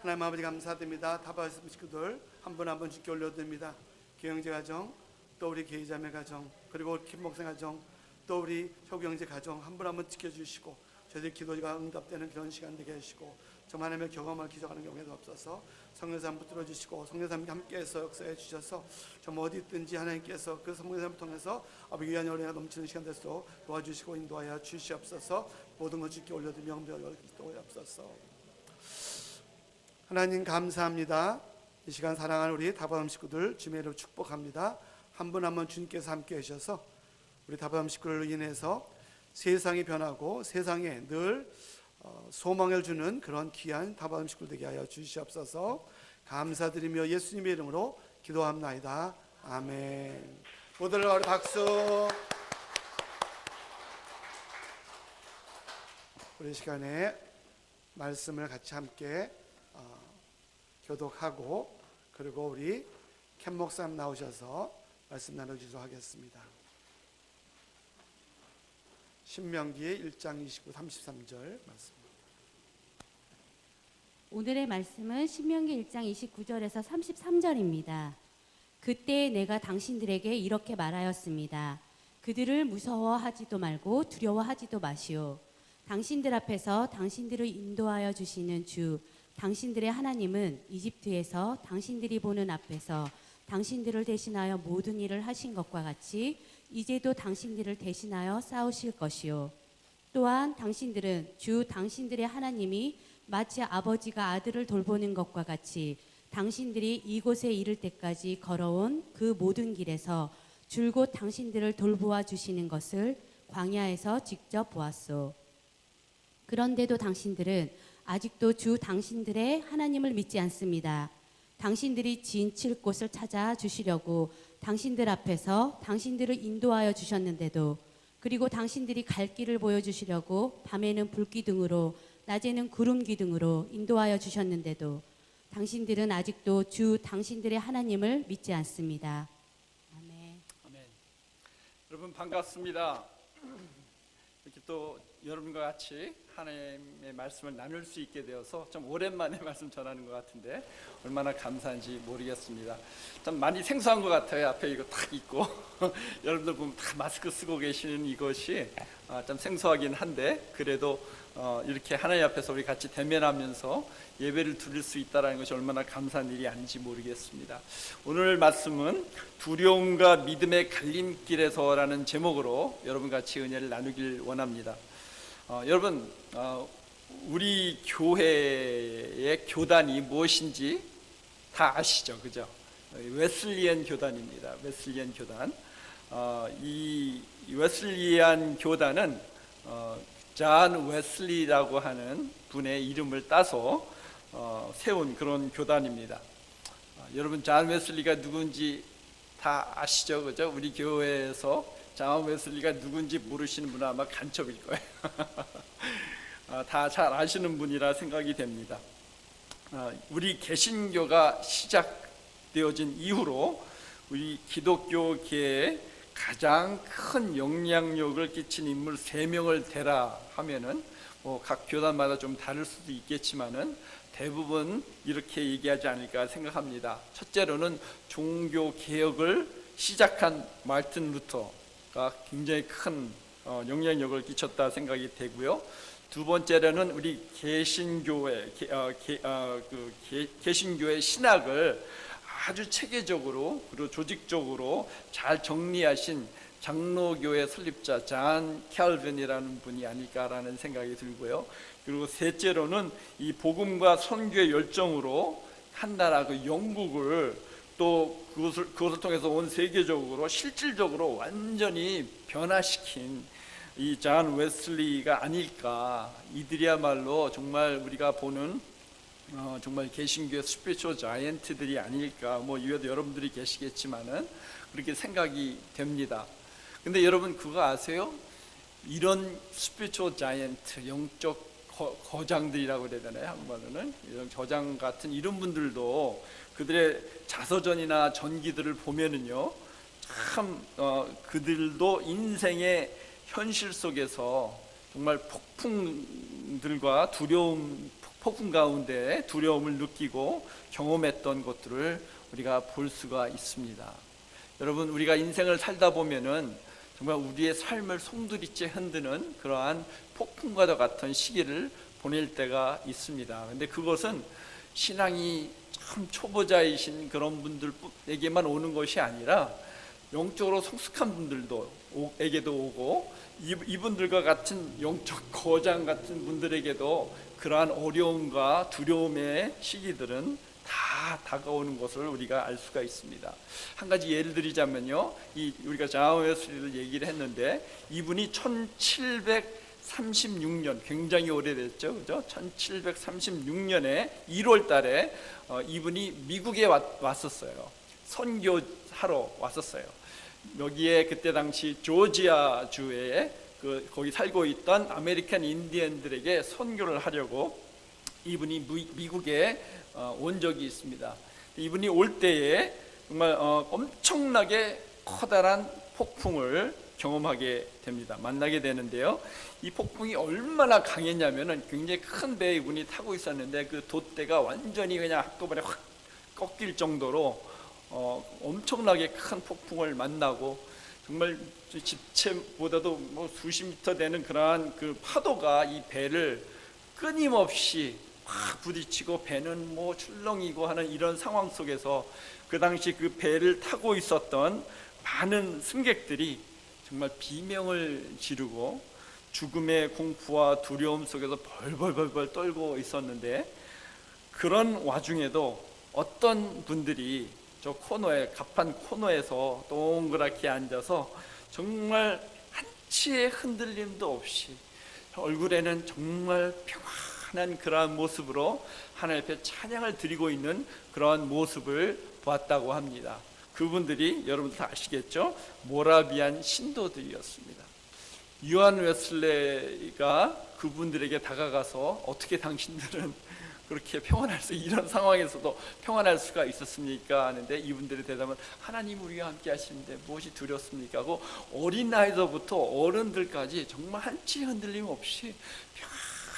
Speaker 1: 하나님 아버지 감사드립니다. 타바스 식구들 한 분 한 분 주께 올려드립니다. 교영제 가정, 또 우리 계자매 가정, 그리고 김목생 가정, 또 우리 효경제 가정 한 분 한 분 지켜주시고 저희들 기도가 응답되는 그런 시간 되게 하시고 정말 하나님의 경험을 기적하는 경우에도 없어서 성령님 붙들어 주시고 성령님 함께해서 역사해 주셔서 정말 어디 있든지 하나님께서 그 성령님을 통해서 아버지 위안의 은혜가 넘치는 시간 될수록 도와주시고 인도하여 주시옵소서. 모든 것 주께 올려드리며 기도하옵소서. 하나님 감사합니다. 이 시간 사랑하는 우리 다바람 식구들 주님으로 축복합니다. 한 분 한 분 주님께서 함께 하셔서 우리 다바람 식구들로 인해서 세상이 변하고 세상에 늘 소망을 주는 그런 귀한 다바람 식구들 되게 하여 주시옵소서. 감사드리며 예수님의 이름으로 기도합나이다. 아멘. 모두들 우리 박수. 우리 시간에 말씀을 같이 함께 교독하고 그리고 우리 캔 목사님 나오셔서 말씀 나눠주도록 하겠습니다. 신명기 1장 29, 33절 말씀.
Speaker 11: 오늘의 말씀은 신명기 1장 29절에서 33절입니다. 그때 내가 당신들에게 이렇게 말하였습니다. 그들을 무서워하지도 말고 두려워하지도 마시오. 당신들 앞에서 당신들을 인도하여 주시는 주 당신들의 하나님은 이집트에서 당신들이 보는 앞에서 당신들을 대신하여 모든 일을 하신 것과 같이 이제도 당신들을 대신하여 싸우실 것이요. 또한 당신들은 주 당신들의 하나님이 마치 아버지가 아들을 돌보는 것과 같이 당신들이 이곳에 이를 때까지 걸어온 그 모든 길에서 줄곧 당신들을 돌보아 주시는 것을 광야에서 직접 보았소. 그런데도 당신들은 아직도 주 당신들의 하나님을 믿지 않습니다. 당신들이 지칠 곳을 찾아 주시려고 당신들 앞에서 당신들을 인도하여 주셨는데도, 그리고 당신들이 갈 길을 보여주시려고 밤에는 불기둥으로 낮에는 구름기둥으로 인도하여 주셨는데도 당신들은 아직도 주 당신들의 하나님을 믿지 않습니다. 아멘.
Speaker 3: 아멘. 여러분 반갑습니다. 이렇게 또 여러분과 같이 하나님의 말씀을 나눌 수 있게 되어서 좀 오랜만에 말씀 전하는 것 같은데 얼마나 감사한지 모르겠습니다. 좀 많이 생소한 것 같아요. 앞에 이거 딱 있고 여러분들 보면 다 마스크 쓰고 계시는 이것이 좀 생소하긴 한데 그래도 이렇게 하나님 앞에서 우리 같이 대면하면서 예배를 드릴 수 있다는 것이 얼마나 감사한 일이 아닌지 모르겠습니다. 오늘 말씀은 두려움과 믿음의 갈림길에서라는 제목으로 여러분과 같이 은혜를 나누길 원합니다. 여러분 우리 교회의 교단이 무엇인지 다 아시죠? 그죠? 웨슬리안 교단입니다. 웨슬리안 교단. 이 웨슬리안 교단은 존 웨슬리라고 하는 분의 이름을 따서 세운 그런 교단입니다. 여러분 존 웨슬리가 누군지 다 아시죠? 그죠? 우리 교회에서 존 웨슬리가 누군지 모르시는 분은 아마 간첩일 거예요. 다 잘 아시는 분이라 생각이 됩니다. 우리 개신교가 시작되어진 이후로 우리 기독교계에 가장 큰 영향력을 끼친 인물 3명을 대라 하면은 각 교단마다 좀 다를 수도 있겠지만은 대부분 이렇게 얘기하지 않을까 생각합니다. 첫째로는 종교 개혁을 시작한 마르틴 루터가 굉장히 큰 영향력을 끼쳤다 생각이 되고요. 두 번째로는 우리 개신교의 개신교의 신학을 아주 체계적으로 그리고 조직적으로 잘 정리하신 장로교의 설립자 존 캘빈이라는 분이 아닐까라는 생각이 들고요. 그리고 셋째로는 이 복음과 선교의 열정으로 한 나라 그 영국을 또 그것을 통해서 온 세계적으로 실질적으로 완전히 변화시킨 이 존 웨슬리가 아닐까. 이들이야말로 정말 우리가 보는 정말 개신교의 스피리추얼 자이언트들이 아닐까. 이외에도 여러분들이 계시겠지만은 그렇게 생각이 됩니다. 근데 여러분 그거 아세요? 이런 스피리추얼 자이언트, 영적 거장들이라고 그래야 되나요? 한국말로는 이런 거장 같은 이런 분들도 그들의 자서전이나 전기들을 보면은요, 참 그들도 인생의 현실 속에서 정말 폭풍들과 두려움 폭풍 가운데 두려움을 느끼고 경험했던 것들을 우리가 볼 수가 있습니다. 여러분, 우리가 인생을 살다 보면은 정말 우리의 삶을 송두리째 흔드는 그러한 폭풍과도 같은 시기를 보낼 때가 있습니다. 근데 그것은 신앙이 참 초보자이신 그런 분들에게만 오는 것이 아니라 영적으로 성숙한 분들에게도 오고, 이분들과 같은 영적 거장 같은 분들에게도 그러한 어려움과 두려움의 시기들은 다 다가오는 것을 우리가 알 수가 있습니다. 한 가지 예를 드리자면요, 우리가 존 웨슬리를 얘기를 했는데, 이분이 1736년, 굉장히 오래됐죠, 그죠? 1736년에 1월 달에 이분이 미국에 왔었어요. 선교하러 왔었어요. 여기에 그때 당시 조지아 주에 거기 살고 있던 아메리칸 인디언들에게 선교를 하려고 이분이 미국에 온 적이 있습니다. 이분이 올 때에 정말 엄청나게 커다란 폭풍을 경험하게 됩니다. 만나게 되는데요, 이 폭풍이 얼마나 강했냐면은 굉장히 큰 배에 이분이 타고 있었는데 그 돛대가 완전히 그냥 한꺼번에 확 꺾일 정도로 엄청나게 큰 폭풍을 만나고, 정말 지체보다도 뭐 수십 미터 되는 그러한 그 파도가 이 배를 끊임없이 확 부딪히고, 배는 뭐 출렁이고 하는 이런 상황 속에서 그 당시 그 배를 타고 있었던 많은 승객들이 정말 비명을 지르고 죽음의 공포와 두려움 속에서 벌벌벌벌 떨고 있었는데, 그런 와중에도 어떤 분들이 저 코너에, 갑판 코너에서 동그랗게 앉아서 정말 한치의 흔들림도 없이 얼굴에는 정말 평안한 그러한 모습으로 하나님 앞에 찬양을 드리고 있는 그러한 모습을 보았다고 합니다. 그분들이 여러분들 다 아시겠죠? 모라비안 신도들이었습니다. 요한 웨슬레이가 그분들에게 다가가서 어떻게 당신들은 그렇게 이런 상황에서도 평안할 수가 있었습니까? 하는데 이분들의 대답은 하나님 우리와 함께 하시는데 무엇이 두렵습니까? 하고 어린 나이서부터 어른들까지 정말 한치 흔들림 없이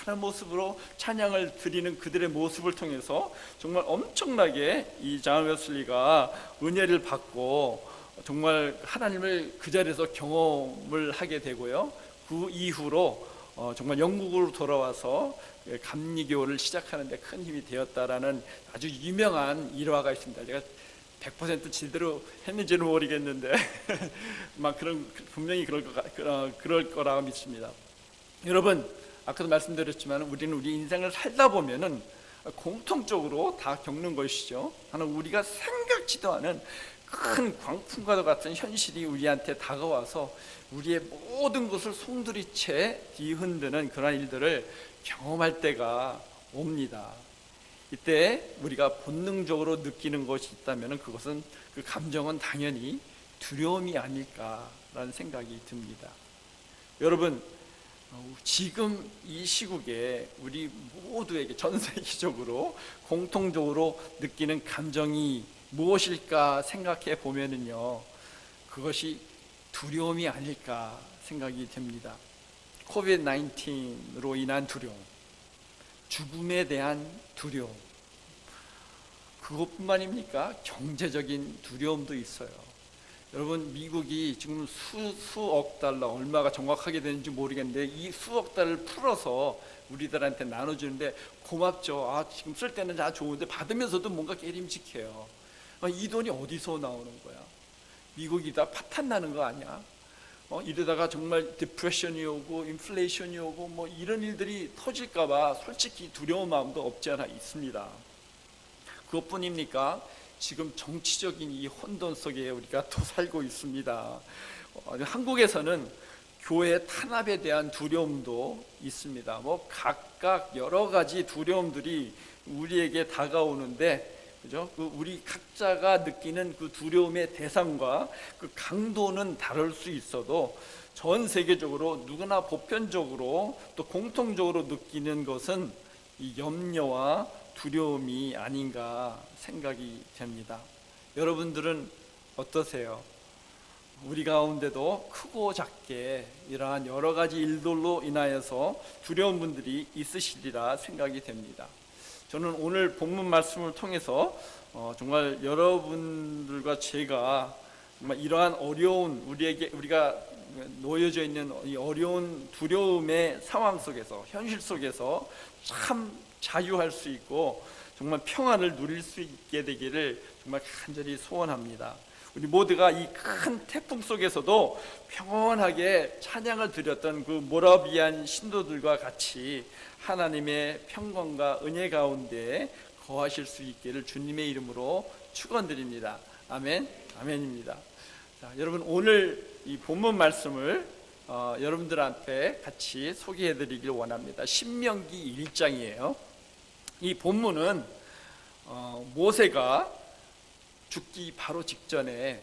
Speaker 3: 평안한 모습으로 찬양을 드리는 그들의 모습을 통해서 정말 엄청나게 이 존 웨슬리가 은혜를 받고 정말 하나님을 그 자리에서 경험을 하게 되고요, 그 이후로 정말 영국으로 돌아와서 감리교를 시작하는 데 큰 힘이 되었다라는 아주 유명한 일화가 있습니다. 제가 100% 제대로 했는지는 모르겠는데 분명히 그럴 거라고 믿습니다. 여러분, 아까도 말씀드렸지만 우리는 우리 인생을 살다 보면은 공통적으로 다 겪는 것이죠. 하나, 우리가 생각지도 않은 큰 광풍과도 같은 현실이 우리한테 다가와서 우리의 모든 것을 송두리째 뒤흔드는 그런 일들을 경험할 때가 옵니다. 이때 우리가 본능적으로 느끼는 것이 있다면 그것은, 그 감정은 당연히 두려움이 아닐까라는 생각이 듭니다. 여러분, 지금 이 시국에 우리 모두에게 전 세계적으로 공통적으로 느끼는 감정이 무엇일까 생각해 보면은요, 그것이 두려움이 아닐까 생각이 됩니다. 코비드-19로 인한 두려움, 죽음에 대한 두려움, 그것뿐만입니까? 경제적인 두려움도 있어요. 여러분, 미국이 지금 수억 달러, 얼마가 정확하게 되는지 모르겠는데 이 수억 달러를 풀어서 우리들한테 나눠주는데 고맙죠. 지금 쓸 때는 다 좋은데 받으면서도 뭔가 깨림직해요. 이 돈이 어디서 나오는 거야? 미국이 다 파탄 나는 거 아니야? 이러다가 정말 디프레션이 오고 인플레이션이 오고 뭐 이런 일들이 터질까봐 솔직히 두려운 마음도 없지 않아 있습니다. 그것뿐입니까? 지금 정치적인 이 혼돈 속에 우리가 또 살고 있습니다. 한국에서는 교회 탄압에 대한 두려움도 있습니다. 뭐 각각 여러 가지 두려움들이 우리에게 다가오는데, 그죠? 우리 각자가 느끼는 그 두려움의 대상과 그 강도는 다를 수 있어도 전 세계적으로 누구나 보편적으로 또 공통적으로 느끼는 것은 이 염려와 두려움이 아닌가 생각이 됩니다. 여러분들은 어떠세요? 우리 가운데도 크고 작게 이러한 여러 가지 일들로 인하여서 두려운 분들이 있으시리라 생각이 됩니다. 저는 오늘 본문 말씀을 통해서 정말 여러분들과 제가 정말 이러한 어려운 우리가 놓여져 있는 이 어려운 두려움의 상황 속에서 현실 속에서 참 자유할 수 있고 정말 평안을 누릴 수 있게 되기를 정말 간절히 소원합니다. 우리 모두가 이 큰 태풍 속에서도 평온하게 찬양을 드렸던 그 모라비안 신도들과 같이 하나님의 평강과 은혜 가운데 거하실 수 있기를 주님의 이름으로 축원드립니다. 아멘, 아멘입니다. 자, 여러분 오늘 이 본문 말씀을 여러분들 앞에 같이 소개해드리길 원합니다. 신명기 1장이에요. 이 본문은 모세가 죽기 바로 직전에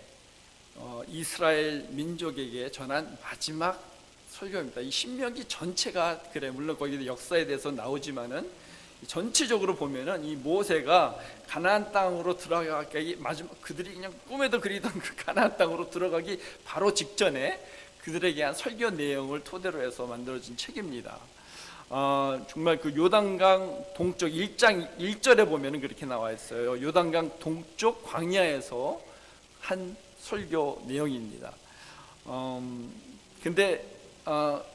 Speaker 3: 이스라엘 민족에게 전한 마지막 설교입니다. 이 신명기 전체가 그래 물론 거기도 역사에 대해서 나오지만은 전체적으로 보면은 이 모세가 가나안 땅으로 들어가기 마지막 그들이 그냥 꿈에도 그리던 그 가나안 땅으로 들어가기 바로 직전에 그들에게 한 설교 내용을 토대로 해서 만들어진 책입니다. 정말 그 요단강 동쪽 1장 1절에 보면은 그렇게 나와 있어요. 요단강 동쪽 광야에서 한 설교 내용입니다. 근데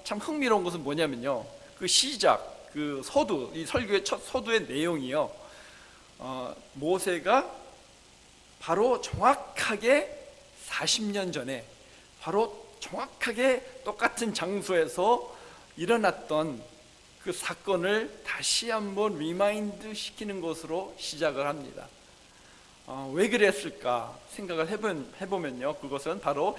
Speaker 3: 참 흥미로운 것은 뭐냐면요. 그 시작 그 서두, 이 설교의 첫 서두의 내용이요. 모세가 바로 정확하게 40년 전에 바로 정확하게 똑같은 장소에서 일어났던 그 사건을 다시 한번 리마인드 시키는 것으로 시작을 합니다. 왜 그랬을까 생각을 해보면요. 그것은 바로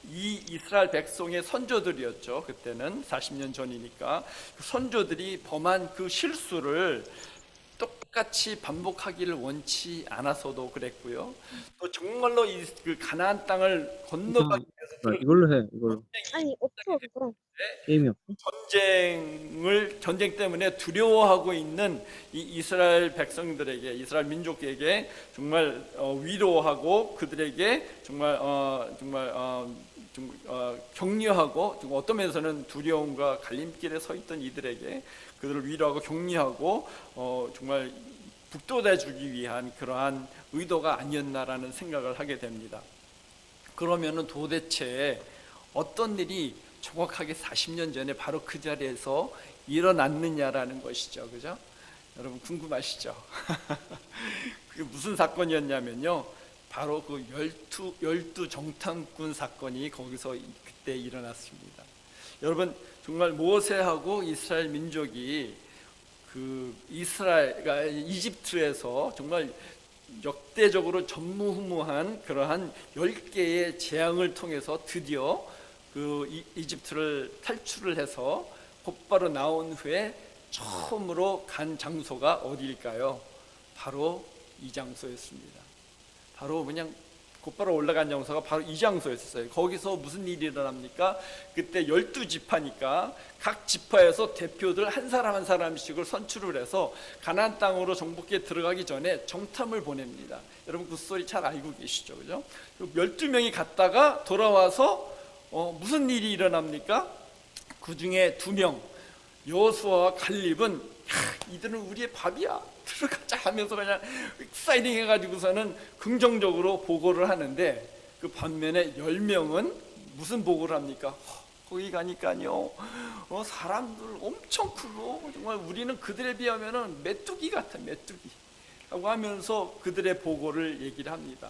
Speaker 3: 이 이스라엘 백성의 선조들이었죠. 그때는 40년 전이니까 그 선조들이 범한 그 실수를 똑같이 반복하기를 원치 않아서도 그랬고요. 또 정말로 그 가나안 땅을 건너가기 위해서
Speaker 12: 이걸로 해. 이걸로.
Speaker 13: 아니 없어 그거.
Speaker 12: 게임이 없어.
Speaker 3: 전쟁 때문에 두려워하고 있는 이 이스라엘 백성들에게, 이스라엘 민족에게 정말 위로하고 그들에게 정말 격려하고 어떤 면에서는 두려움과 갈림길에 서 있던 이들에게 그들을 위로하고 격려하고 정말 북돋아주기 위한 그러한 의도가 아니었나라는 생각을 하게 됩니다. 그러면은 도대체 어떤 일이 정확하게 40년 전에 바로 그 자리에서 일어났느냐라는 것이죠. 그죠? 여러분 궁금하시죠? 그게 무슨 사건이었냐면요. 바로 그 열두 정탐꾼 사건이 거기서 그때 일어났습니다. 여러분 정말 모세하고 이스라엘 민족이 그 이집트에서 정말 역대적으로 전무후무한 그러한 10개의 재앙을 통해서 드디어 그 이집트를 탈출을 해서 곧바로 나온 후에 처음으로 간 장소가 어디일까요? 바로 이 장소였습니다. 바로 그냥 곧바로 올라간 장소가 바로 이 장소였어요. 거기서 무슨 일이 일어납니까? 그때 12지파니까 각 지파에서 대표들 한 사람 한 사람씩을 선출을 해서 가나안 땅으로 정복기에 들어가기 전에 정탐을 보냅니다. 여러분 그 스토리 잘 알고 계시죠? 그죠? 12명이 갔다가 돌아와서 무슨 일이 일어납니까? 그 중에 2명 여호수아와 갈렙은 이들은 우리의 밥이야 들어가자 하면서 그냥 사이딩 해가지고서는 긍정적으로 보고를 하는데 그 반면에 10명은 무슨 보고를 합니까? 거기 가니까요 사람들 엄청 크고 정말 우리는 그들에 비하면은 메뚜기 같아 메뚜기 라고 하면서 그들의 보고를 얘기를 합니다.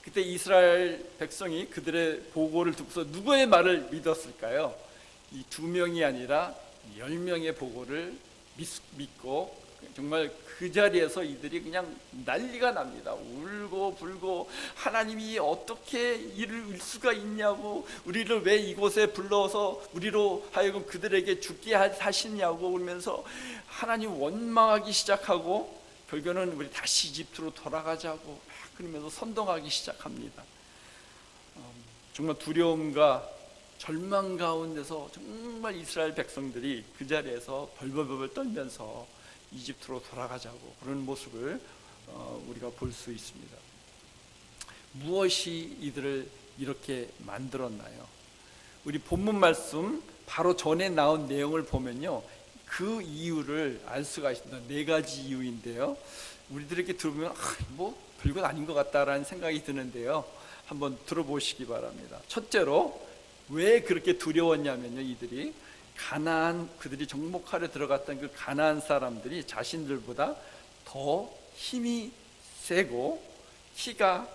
Speaker 3: 그때 이스라엘 백성이 그들의 보고를 듣고서 누구의 말을 믿었을까요? 이 2명이 아니라 10명의 보고를 믿고 정말 그 자리에서 이들이 그냥 난리가 납니다. 울고 불고 하나님이 어떻게 이를 수가 있냐고 우리를 왜 이곳에 불러서 우리로 하여금 그들에게 죽게 하시냐고 그러면서 하나님 원망하기 시작하고 결국에는 우리 다시 이집트로 돌아가자고 그러면서 선동하기 시작합니다. 정말 두려움과 절망 가운데서 정말 이스라엘 백성들이 그 자리에서 벌벌벌 떨면서 이집트로 돌아가자고 그런 모습을 우리가 볼 수 있습니다. 무엇이 이들을 이렇게 만들었나요? 우리 본문 말씀 바로 전에 나온 내용을 보면요, 그 이유를 알 수가 있습니다. 4가지 이유인데요, 우리들에게 들으면 뭐 별것 아닌 것 같다라는 생각이 드는데요, 한번 들어보시기 바랍니다. 첫째로 왜 그렇게 두려웠냐면요, 이들이 그들이 정복하려 들어갔던 그 가나안 사람들이 자신들보다 더 힘이 세고 키가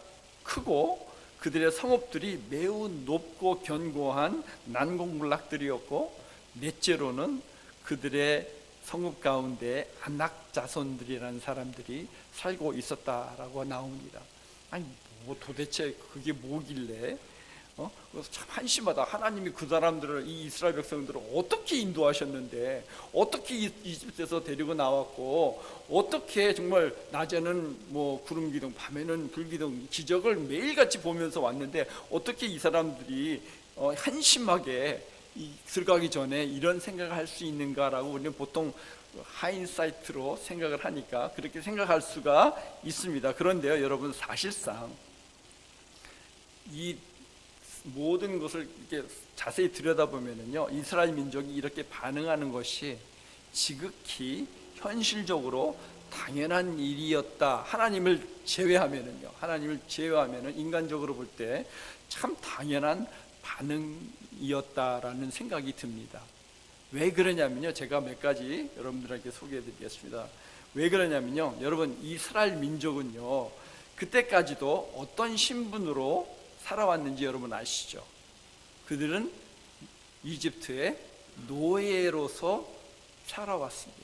Speaker 3: 크고 그들의 성읍들이 매우 높고 견고한 난공불락들이었고, 넷째로는 그들의 성읍 가운데 안악 자손들이라는 사람들이 살고 있었다라고 나옵니다. 아니 뭐 도대체 그게 뭐길래 그래서 참 한심하다. 하나님이 그 사람들을, 이 이스라엘 백성들을 어떻게 인도하셨는데, 어떻게 이집트에서 데리고 나왔고, 어떻게 정말 낮에는 뭐 구름 기둥, 밤에는 불 기둥, 기적을 매일같이 보면서 왔는데 어떻게 이 사람들이 한심하게 들어가기 전에 이런 생각을 할 수 있는가라고 우리는 보통 하인사이트로 생각을 하니까 그렇게 생각할 수가 있습니다. 그런데요, 여러분, 사실상 이 모든 것을 이렇게 자세히 들여다보면요, 이스라엘 민족이 이렇게 반응하는 것이 지극히 현실적으로 당연한 일이었다. 하나님을 제외하면은요, 인간적으로 볼 때 참 당연한 반응이었다라는 생각이 듭니다. 왜 그러냐면요, 제가 몇 가지 여러분들에게 소개해드리겠습니다. 왜 그러냐면요, 여러분, 이스라엘 민족은요, 그때까지도 어떤 신분으로 살아왔는지 여러분 아시죠? 그들은 이집트의 노예로서 살아왔습니다.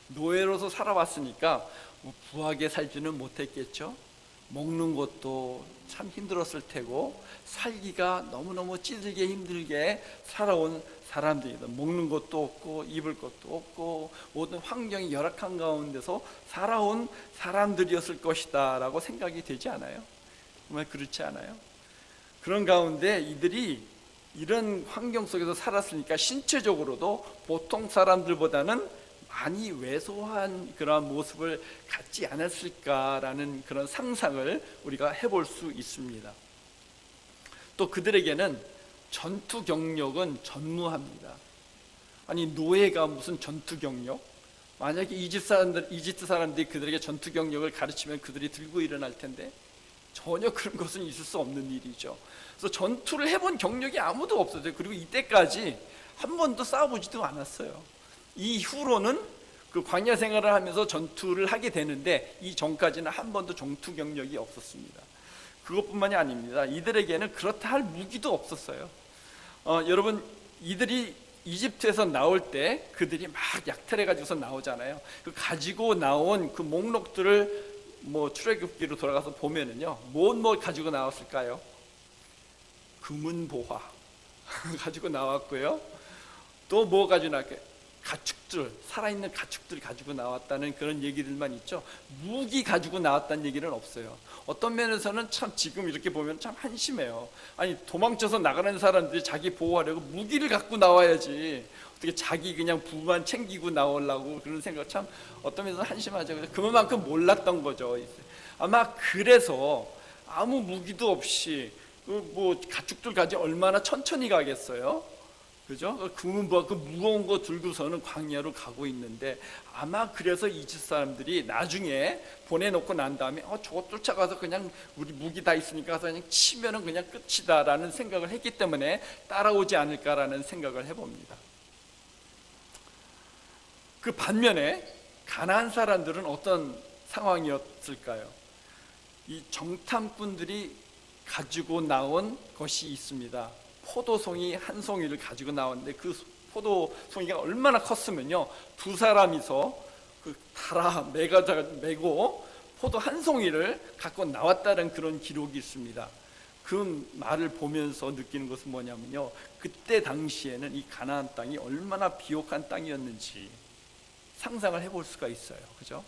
Speaker 3: 노예로서 살아왔으니까 뭐 부하게 살지는 못했겠죠. 먹는 것도 참 힘들었을 테고, 살기가 너무너무 찌들게 힘들게 살아온 사람들이다. 먹는 것도 없고 입을 것도 없고 모든 환경이 열악한 가운데서 살아온 사람들이었을 것이다 라고 생각이 되지 않아요? 정말 그렇지 않아요? 그런 가운데 이들이 이런 환경 속에서 살았으니까 신체적으로도 보통 사람들보다는 많이 왜소한 그런 모습을 갖지 않았을까라는 그런 상상을 우리가 해볼 수 있습니다. 또 그들에게는 전투 경력은 전무합니다. 아니, 노예가 무슨 전투 경력? 만약에 이집트 사람들이 그들에게 전투 경력을 가르치면 그들이 들고 일어날 텐데 전혀 그런 것은 있을 수 없는 일이죠. 그래서 전투를 해본 경력이 아무도 없었어요. 그리고 이때까지 한 번도 싸워보지도 않았어요. 이후로는 그 광야 생활을 하면서 전투를 하게 되는데, 이 전까지는 한 번도 전투 경력이 없었습니다. 그것뿐만이 아닙니다. 이들에게는 그렇다 할 무기도 없었어요. 여러분, 이들이 이집트에서 나올 때 그들이 막 약탈해 가지고서 나오잖아요. 그 가지고 나온 그 목록들을 뭐 출애굽기로 돌아가서 보면은요, 뭐 가지고 나왔을까요? 금은보화 가지고 나왔고요. 또 뭐 가지고 나왔을까요? 가축들, 살아있는 가축들 가지고 나왔다는 그런 얘기들만 있죠. 무기 가지고 나왔다는 얘기는 없어요. 어떤 면에서는 참 지금 이렇게 보면 참 한심해요. 아니, 도망쳐서 나가는 사람들이 자기 보호하려고 무기를 갖고 나와야지, 어떻게 자기 그냥 부만 챙기고 나오려고 그런 생각, 참 어떤 면에서 한심하죠. 그만큼 몰랐던 거죠. 아마 그래서 아무 무기도 없이 뭐 가축들 가지고 얼마나 천천히 가겠어요. 그죠? 그 무거운 거 들고서는 광야로 가고 있는데, 아마 그래서 이집트 사람들이 나중에 보내놓고 난 다음에 저거 쫓아가서 그냥 우리 무기 다 있으니까 가서 그냥 치면은 그냥 끝이다라는 생각을 했기 때문에 따라오지 않을까라는 생각을 해봅니다. 그 반면에 가나안 사람들은 어떤 상황이었을까요? 이 정탐꾼들이 가지고 나온 것이 있습니다. 포도송이 한 송이를 가지고 나왔는데, 그 포도송이가 얼마나 컸으면요, 두 사람이서 그 달아 메고 포도 한 송이를 갖고 나왔다는 그런 기록이 있습니다. 그 말을 보면서 느끼는 것은 뭐냐면요, 그때 당시에는 이 가나안 땅이 얼마나 비옥한 땅이었는지 상상을 해볼 수가 있어요. 그죠?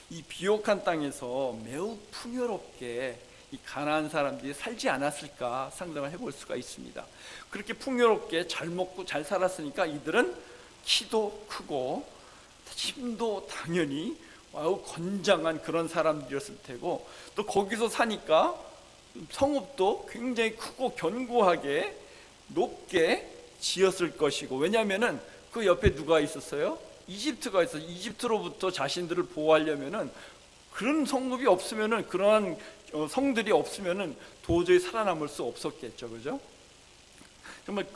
Speaker 3: 이 비옥한 땅에서 매우 풍요롭게 이 가나안 사람들이 살지 않았을까 상상을 해볼 수가 있습니다. 그렇게 풍요롭게 잘 먹고 잘 살았으니까 이들은 키도 크고 힘도 당연히 건장한 그런 사람들이었을 테고, 또 거기서 사니까 성읍도 굉장히 크고 견고하게 높게 지었을 것이고, 왜냐하면은 그 옆에 누가 있었어요? 이집트가 있어서 이집트로부터 자신들을 보호하려면은 그런 성읍이 없으면은, 그러한 성들이 없으면은 도저히 살아남을 수 없었겠죠, 그죠? 정말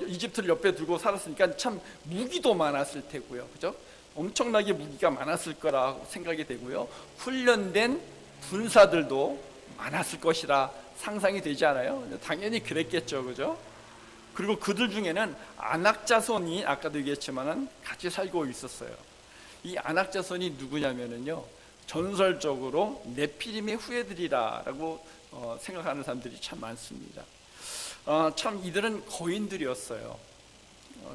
Speaker 3: 이집트를 옆에 두고 살았으니까 참 무기도 많았을 테고요, 그죠? 엄청나게 무기가 많았을 거라 생각이 되고요. 훈련된 군사들도 많았을 것이라 상상이 되지 않아요? 당연히 그랬겠죠, 그죠? 그리고 그들 중에는 아낙 자손이 아까도 얘기했지만은 같이 살고 있었어요. 이 아낙 자손이 누구냐면은요, 전설적으로 네피림의 후예들이라고 생각하는 사람들이 참 많습니다. 참 이들은 거인들이었어요.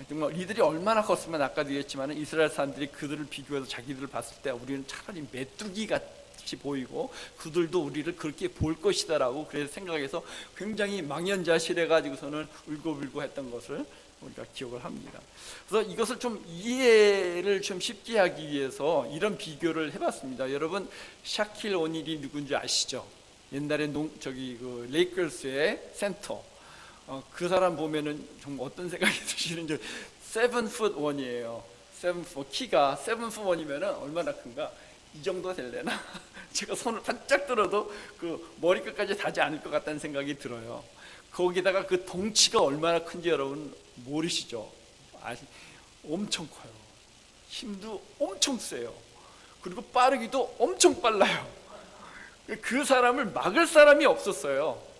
Speaker 3: 정말 이들이 얼마나 컸으면 아까도 얘기했지만 이스라엘 사람들이 그들을 비교해서 자기들을 봤을 때 우리는 차라리 메뚜기 같이 보이고 그들도 우리를 그렇게 볼 것이다라고 그래서 생각해서 굉장히 망연자실해 가지고서는 울고불고 했던 것을 우리가 기억을 합니다. 그래서 이것을 좀 이해를 좀 쉽게 하기 위해서 이런 비교를 해봤습니다. 여러분 샤킬 오닐이 누군지 아시죠? 옛날에 그 레이커스의 센터. 그 사람 보면은 정말 어떤 생각이 드시는지, 7'1"이에요. 키가 7'1"이면은 얼마나 큰가? 이 정도 될래나? 제가 손을 반짝 들어도 그 머리끝까지 닿지 않을 것 같다는 생각이 들어요. 거기다가 그 덩치가 얼마나 큰지 여러분 모르시죠? 엄청 커요. 힘도 엄청 세요. 그리고 빠르기도 엄청 빨라요. 그 사람을 막을 사람이 없었어요,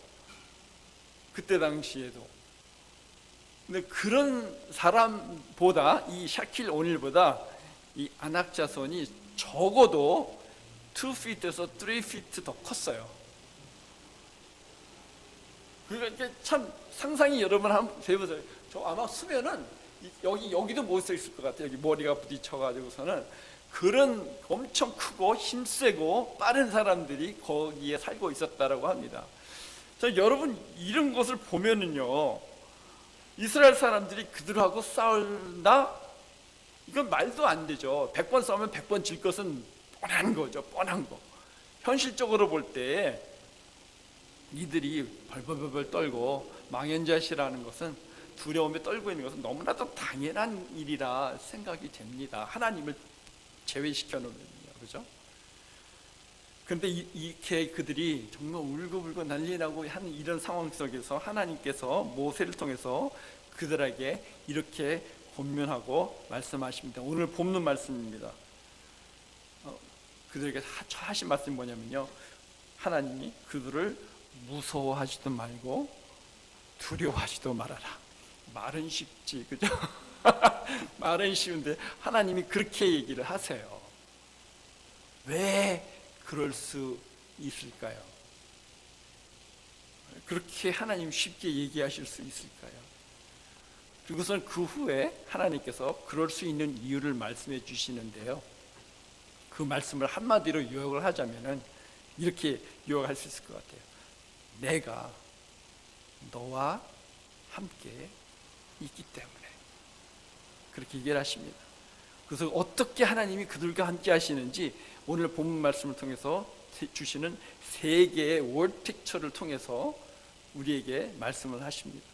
Speaker 3: 그때 당시에도. 근데 그런 사람보다, 이 샤킬 오닐보다 이 아낙 자손이 적어도 2feet에서 3feet 더 컸어요. 그러니까 참 상상이 여러분 한번 해보세요. 저 아마 수면은 여기도 못 서 있을 것 같아요. 여기 머리가 부딪혀가지고서는. 그런 엄청 크고 힘세고 빠른 사람들이 거기에 살고 있었다라고 합니다. 자, 여러분 이런 것을 보면은요, 이스라엘 사람들이 그들하고 싸운다? 이건 말도 안 되죠. 100번 싸우면 100번 질 것은 뻔한 거죠, 뻔한 거. 현실적으로 볼 때 이들이 벌벌벌 떨고 망연자실하는 것은, 두려움에 떨고 있는 것은 너무나도 당연한 일이라 생각이 됩니다. 하나님을 제외시켜 놓으면요, 그죠? 그런데 이렇게 그들이 정말 울고불고 난리나고 하는 이런 상황 속에서 하나님께서 모세를 통해서 그들에게 이렇게 권면하고 말씀하십니다. 오늘 본문 말씀입니다. 그들에게 하신 말씀이 뭐냐면요, 하나님이 그들을 무서워하지도 말고 두려워하지도 말아라. 말은 쉽지, 그죠? 말은 쉬운데 하나님이 그렇게 얘기를 하세요. 왜 그럴 수 있을까요? 그렇게 하나님 쉽게 얘기하실 수 있을까요? 그리고선 그 후에 하나님께서 그럴 수 있는 이유를 말씀해 주시는데요, 그 말씀을 한마디로 요약을 하자면은 이렇게 요약할 수 있을 것 같아요. 내가 너와 함께 있기 때문에. 그렇게 얘기를 하십니다. 그래서 어떻게 하나님이 그들과 함께 하시는지 오늘 본문 말씀을 통해서 주시는 세 개의 월 픽처를 통해서 우리에게 말씀을 하십니다.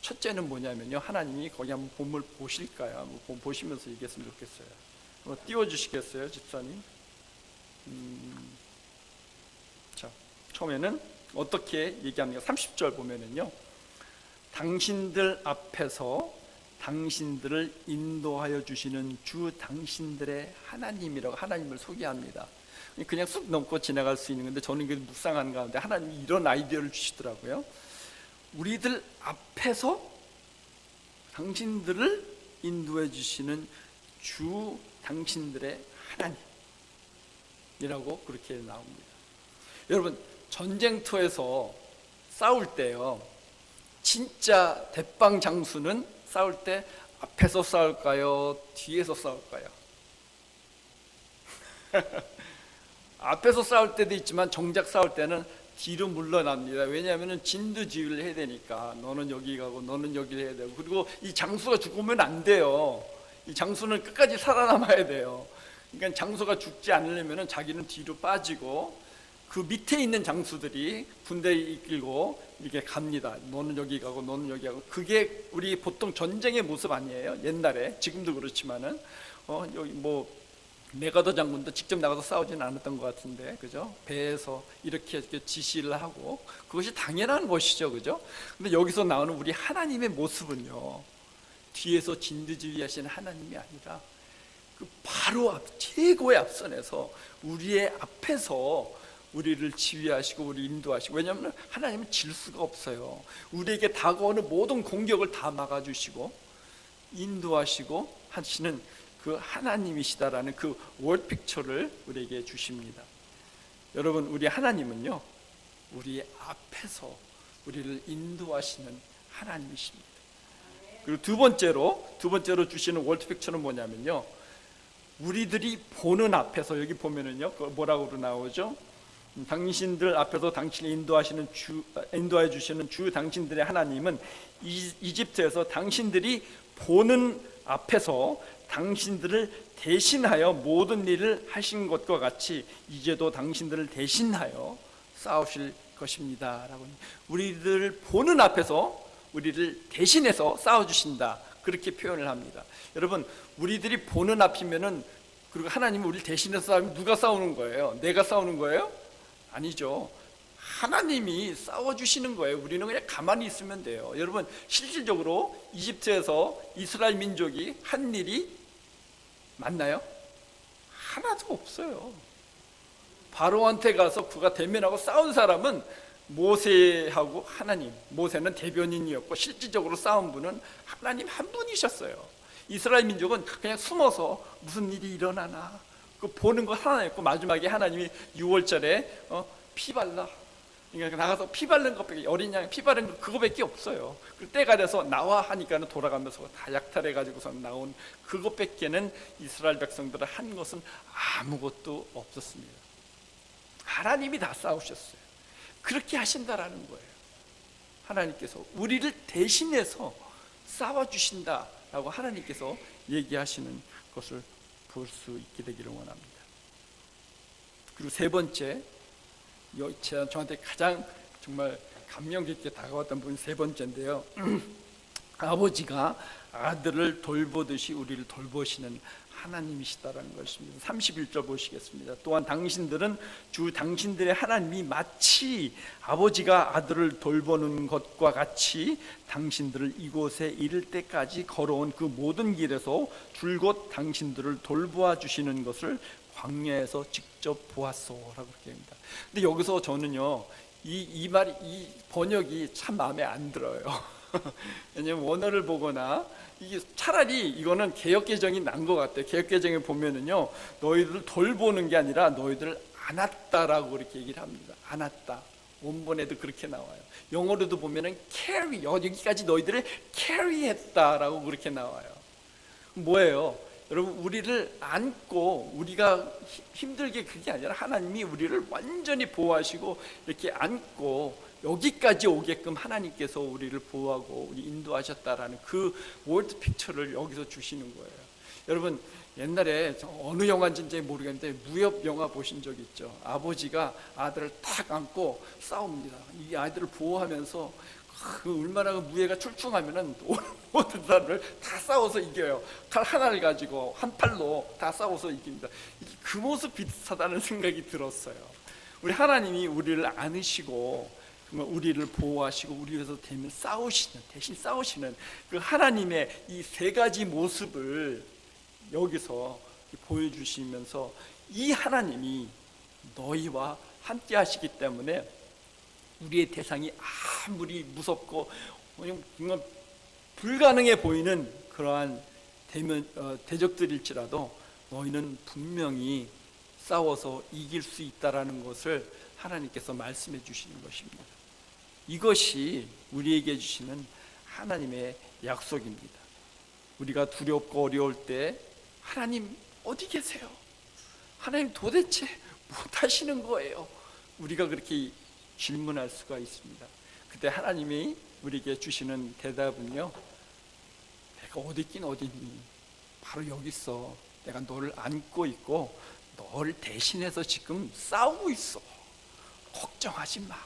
Speaker 3: 첫째는 뭐냐면요, 하나님이 거기 한번 본문을 보실까요? 한번 보시면서 얘기했으면 좋겠어요. 한번 띄워주시겠어요, 집사님? 자, 처음에는 어떻게 얘기합니까? 30절 보면은요, 당신들 앞에서 당신들을 인도하여 주시는 주 당신들의 하나님이라고 하나님을 소개합니다. 그냥 쑥 넘고 지나갈 수 있는 건데 저는 이게 묵상하는 가운데 하나님이 이런 아이디어를 주시더라고요. 우리들 앞에서 당신들을 인도해 주시는 주 당신들의 하나님이라고 그렇게 나옵니다. 여러분 전쟁터에서 싸울 때요, 진짜 대빵 장수는 싸울 때 앞에서 싸울까요? 뒤에서 싸울까요? 앞에서 싸울 때도 있지만 정작 싸울 때는 뒤로 물러납니다. 왜냐하면 진두지휘를 해야 되니까. 너는 여기 가고 너는 여기를 해야 되고, 그리고 이 장수가 죽으면 안 돼요. 이 장수는 끝까지 살아남아야 돼요. 그러니까 장수가 죽지 않으려면 자기는 뒤로 빠지고 그 밑에 있는 장수들이 군대 이끌고 이렇게 갑니다. 너는 여기 가고 너는 여기 가고. 그게 우리 보통 전쟁의 모습 아니에요? 옛날에, 지금도 그렇지만은 여기 뭐 메가더 장군도 직접 나가서 싸우지는 않았던 것 같은데, 그죠? 배에서 이렇게 지시를 하고, 그것이 당연한 것이죠, 그죠? 근데 여기서 나오는 우리 하나님의 모습은요, 뒤에서 진두지휘하시는 하나님이 아니라 그 바로 최고의 앞선에서 우리의 앞에서 우리를 지휘하시고 우리 인도하시고, 왜냐하면 하나님은 질 수가 없어요. 우리에게 다가오는 모든 공격을 다 막아주시고 인도하시고 하시는 그 하나님이시다라는 그 월드 픽처를 우리에게 주십니다. 여러분, 우리 하나님은요, 우리 앞에서 우리를 인도하시는 하나님이십니다. 그리고 두 번째로 주시는 월드 픽처는 뭐냐면요, 우리들이 보는 앞에서, 여기 보면은요 뭐라고 나오죠? 당신들 앞에서 당신을 인도해 주시는 주 당신들의 하나님은 이집트에서 당신들이 보는 앞에서 당신들을 대신하여 모든 일을 하신 것과 같이 이제도 당신들을 대신하여 싸우실 것입니다 라고. 우리들 보는 앞에서 우리를 대신해서 싸워주신다, 그렇게 표현을 합니다. 여러분, 우리들이 보는 앞이면은, 그리고 하나님이 우리를 대신해서 싸우면 누가 싸우는 거예요? 내가 싸우는 거예요? 아니죠. 하나님이 싸워주시는 거예요. 우리는 그냥 가만히 있으면 돼요. 여러분, 실질적으로 이집트에서 이스라엘 민족이 한 일이 맞나요? 하나도 없어요. 바로한테 가서 그가 대면하고 싸운 사람은 모세하고 하나님. 모세는 대변인이었고 실질적으로 싸운 분은 하나님 한 분이셨어요. 이스라엘 민족은 그냥 숨어서 무슨 일이 일어나나 그 보는 거 하나였고, 마지막에 하나님이 6월절에 피 발라, 그러니까 나가서 피 바른 것밖에, 어린 양 피 바른 거 그거밖에 없어요. 그 때가 돼서 나와 하니까는 돌아가면서 다 약탈해 가지고서 나온 그것밖에는 이스라엘 백성들은 한 것은 아무것도 없었습니다. 하나님이 다 싸우셨어요. 그렇게 하신다라는 거예요. 하나님께서 우리를 대신해서 싸워주신다라고 하나님께서 얘기하시는 것을 볼 수 있게 되기를 원합니다. 그리고 세 번째, 저한테 가장 정말 감명 깊게 다가왔던 분이 세 번째인데요. 아버지가 아들을 돌보듯이 우리를 돌보시는 하나님이시다라는 것입니다. 31절 보시겠습니다. 또한 당신들은 주 당신들의 하나님이 마치 아버지가 아들을 돌보는 것과 같이 당신들을 이곳에 이를 때까지 걸어온 그 모든 길에서 줄곧 당신들을 돌보아 주시는 것을 광야에서 직접 보았소라고 그렇게 합니다. 근데 여기서 저는요, 이 말이, 이 번역이 참 마음에 안 들어요. 왜냐면 원어를 보거나, 이게 차라리 이거는 개역개정이 난 것 같아요. 개역개정에 보면은요, 너희들을 돌보는 게 아니라 너희들을 안았다라고 그렇게 얘기를 합니다. 안았다. 원본에도 그렇게 나와요. 영어로도 보면은 carry, 여기까지 너희들을 carry했다라고 그렇게 나와요. 뭐예요? 여러분, 우리를 안고, 우리가 힘들게, 그게 아니라 하나님이 우리를 완전히 보호하시고 이렇게 안고 여기까지 오게끔 하나님께서 우리를 보호하고 우리 인도하셨다라는 그 월드 픽처를 여기서 주시는 거예요. 여러분, 옛날에 어느 영화인지 모르겠는데 무협 영화 보신 적 있죠? 아버지가 아들을 탁 안고 싸웁니다. 이 아이들을 보호하면서 그 얼마나 무예가 출중하면은 모든 사람을 다 싸워서 이겨요. 칼 하나를 가지고 한 팔로 다 싸워서 이깁니다. 그 모습 비슷하다는 생각이 들었어요. 우리 하나님이 우리를 안으시고 우리를 보호하시고 우리 위해서 대신 싸우시는 그 하나님의 이 세 가지 모습을 여기서 보여주시면서, 이 하나님이 너희와 함께 하시기 때문에 우리의 대상이 아무리 무섭고 불가능해 보이는 그러한 대적들일지라도 너희는 분명히 싸워서 이길 수 있다라는 것을 하나님께서 말씀해 주시는 것입니다. 이것이 우리에게 주시는 하나님의 약속입니다. 우리가 두렵고 어려울 때 하나님 어디 계세요? 하나님 도대체 못하시는 거예요? 우리가 그렇게 질문할 수가 있습니다. 그때 하나님이 우리에게 주시는 대답은요, 내가 어디 있긴 어디 있니? 바로 여기 있어. 내가 너를 안고 있고 너를 대신해서 지금 싸우고 있어. 걱정하지 마.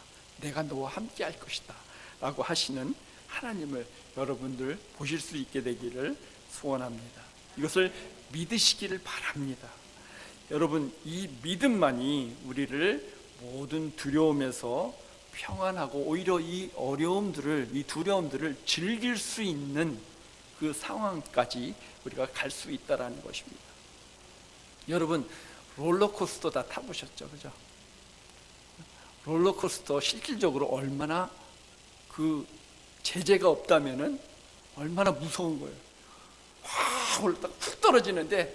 Speaker 3: 내가 너와 함께 할 것이다. 라고 하시는 하나님을 여러분들 보실 수 있게 되기를 소원합니다. 이것을 믿으시기를 바랍니다. 여러분, 이 믿음만이 우리를 모든 두려움에서 평안하고 오히려 이 어려움들을, 이 두려움들을 즐길 수 있는 그 상황까지 우리가 갈 수 있다라는 것입니다. 여러분, 롤러코스터 다 타보셨죠? 그죠? 롤러코스터 실질적으로 얼마나 그 제재가 없다면은 얼마나 무서운 거예요. 확 올라다가 푹 떨어지는데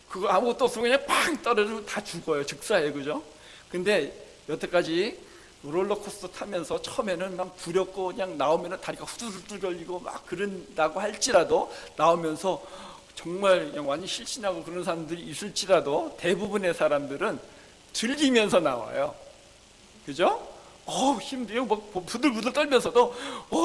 Speaker 3: 그거 아무것도 없으면 그냥 팡 떨어지면 다 죽어요. 즉사예요. 그죠? 근데 여태까지 롤러코스터 타면서 처음에는 막 두렵고 그냥 나오면 다리가 후들후들 걸리고 막 그런다고 할지라도 나오면서 정말 그냥 완전 실신하고 그런 사람들이 있을지라도 대부분의 사람들은 즐기면서 나와요. 그죠? 힘들어. 막 부들부들 떨면서도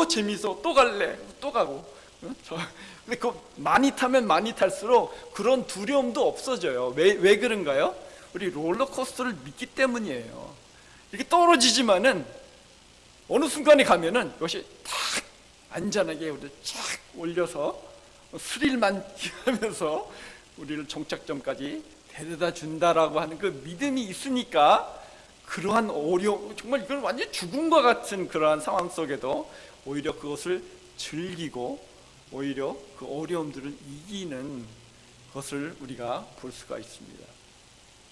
Speaker 3: 재밌어. 또 갈래. 또 가고. 근데 그 많이 타면 많이 탈수록 그런 두려움도 없어져요. 왜 그런가요? 우리 롤러코스터를 믿기 때문이에요. 이렇게 떨어지지만은 어느 순간에 가면은 이것이 탁 안전하게 우리를 쫙 올려서 스릴만 하면서 우리를 종착점까지 데려다 준다라고 하는 그 믿음이 있으니까 그러한 어려움, 정말 이건 완전 죽음과 같은 그러한 상황 속에도 오히려 그것을 즐기고 오히려 그 어려움들을 이기는 것을 우리가 볼 수가 있습니다.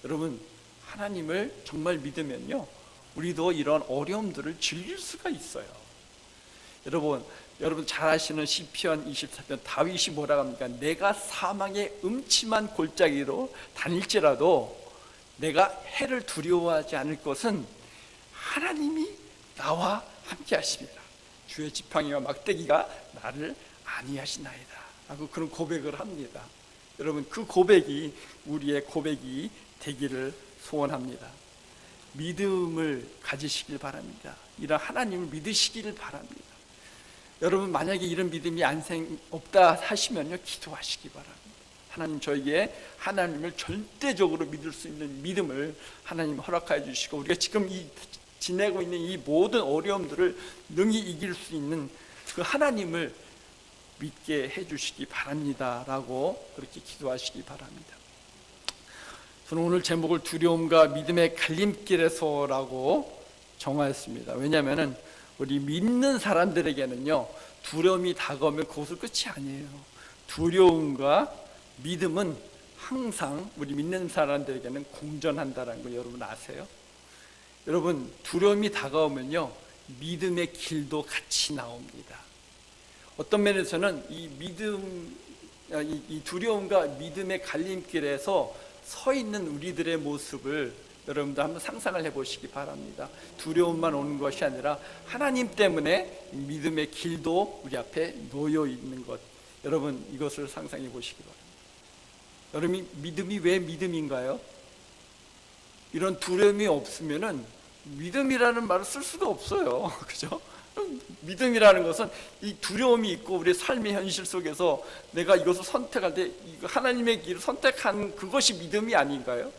Speaker 3: 여러분, 하나님을 정말 믿으면요, 우리도 이런 어려움들을 즐길 수가 있어요. 여러분 잘 아시는 시편 24편 다윗이 뭐라고 합니까? 내가 사망의 음침한 골짜기로 다닐지라도 내가 해를 두려워하지 않을 것은 하나님이 나와 함께 하십니다. 주의 지팡이와 막대기가 나를 안위하시나이다 하고 그런 고백을 합니다. 여러분, 그 고백이 우리의 고백이 되기를 소원합니다. 믿음을 가지시길 바랍니다. 이런 하나님을 믿으시기를 바랍니다. 여러분, 만약에 이런 믿음이 없다 하시면요, 기도하시기 바랍니다. 하나님, 저에게 하나님을 절대적으로 믿을 수 있는 믿음을 하나님 허락하여 주시고 우리가 지금 지내고 있는 이 모든 어려움들을 능히 이길 수 있는 그 하나님을 믿게 해주시기 바랍니다 라고 그렇게 기도하시기 바랍니다. 저는 오늘 제목을 두려움과 믿음의 갈림길에서라고 정하였습니다. 왜냐하면 우리 믿는 사람들에게는요, 두려움이 다가오면 그것은 끝이 아니에요. 두려움과 믿음은 항상 우리 믿는 사람들에게는 공존한다는 거 여러분 아세요? 여러분, 두려움이 다가오면요, 믿음의 길도 같이 나옵니다. 어떤 면에서는 이 두려움과 믿음의 갈림길에서 서 있는 우리들의 모습을 여러분도 한번 상상을 해보시기 바랍니다. 두려움만 오는 것이 아니라 하나님 때문에 믿음의 길도 우리 앞에 놓여 있는 것, 여러분 이것을 상상해 보시기 바랍니다. 여러분, 믿음이 왜 믿음인가요? 이런 두려움이 없으면은 믿음이라는 말을 쓸 수가 없어요. 그죠? 믿음이라는 것은 이 두려움이 있고 우리의 삶의 현실 속에서 내가 이것을 선택할 때 하나님의 길을 선택한 그것이 믿음이 아닌가요?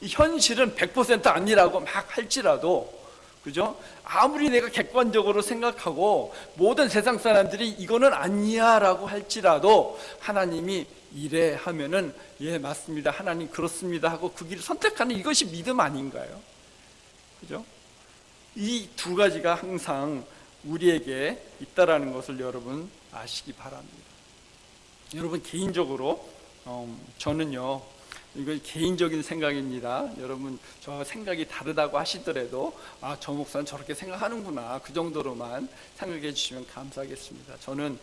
Speaker 3: 이 현실은 100% 아니라고 막 할지라도, 그죠? 아무리 내가 객관적으로 생각하고 모든 세상 사람들이 이거는 아니야 라고 할지라도 하나님이 이래 하면은 예 맞습니다, 하나님 그렇습니다 하고 그 길을 선택하는 이것이 믿음 아닌가요? 그죠? 이 두 가지가 항상 우리에게 있다라는 것을 여러분 아시기 바랍니다. 여러분, 개인적으로 저는요, 이거 개인적인 생각입니다. 여러분, 저 생각이 다르다고 하시더라도 저 목사는 저렇게 생각하는구나, 그 정도로만 생각해 주시면 감사하겠습니다. 저는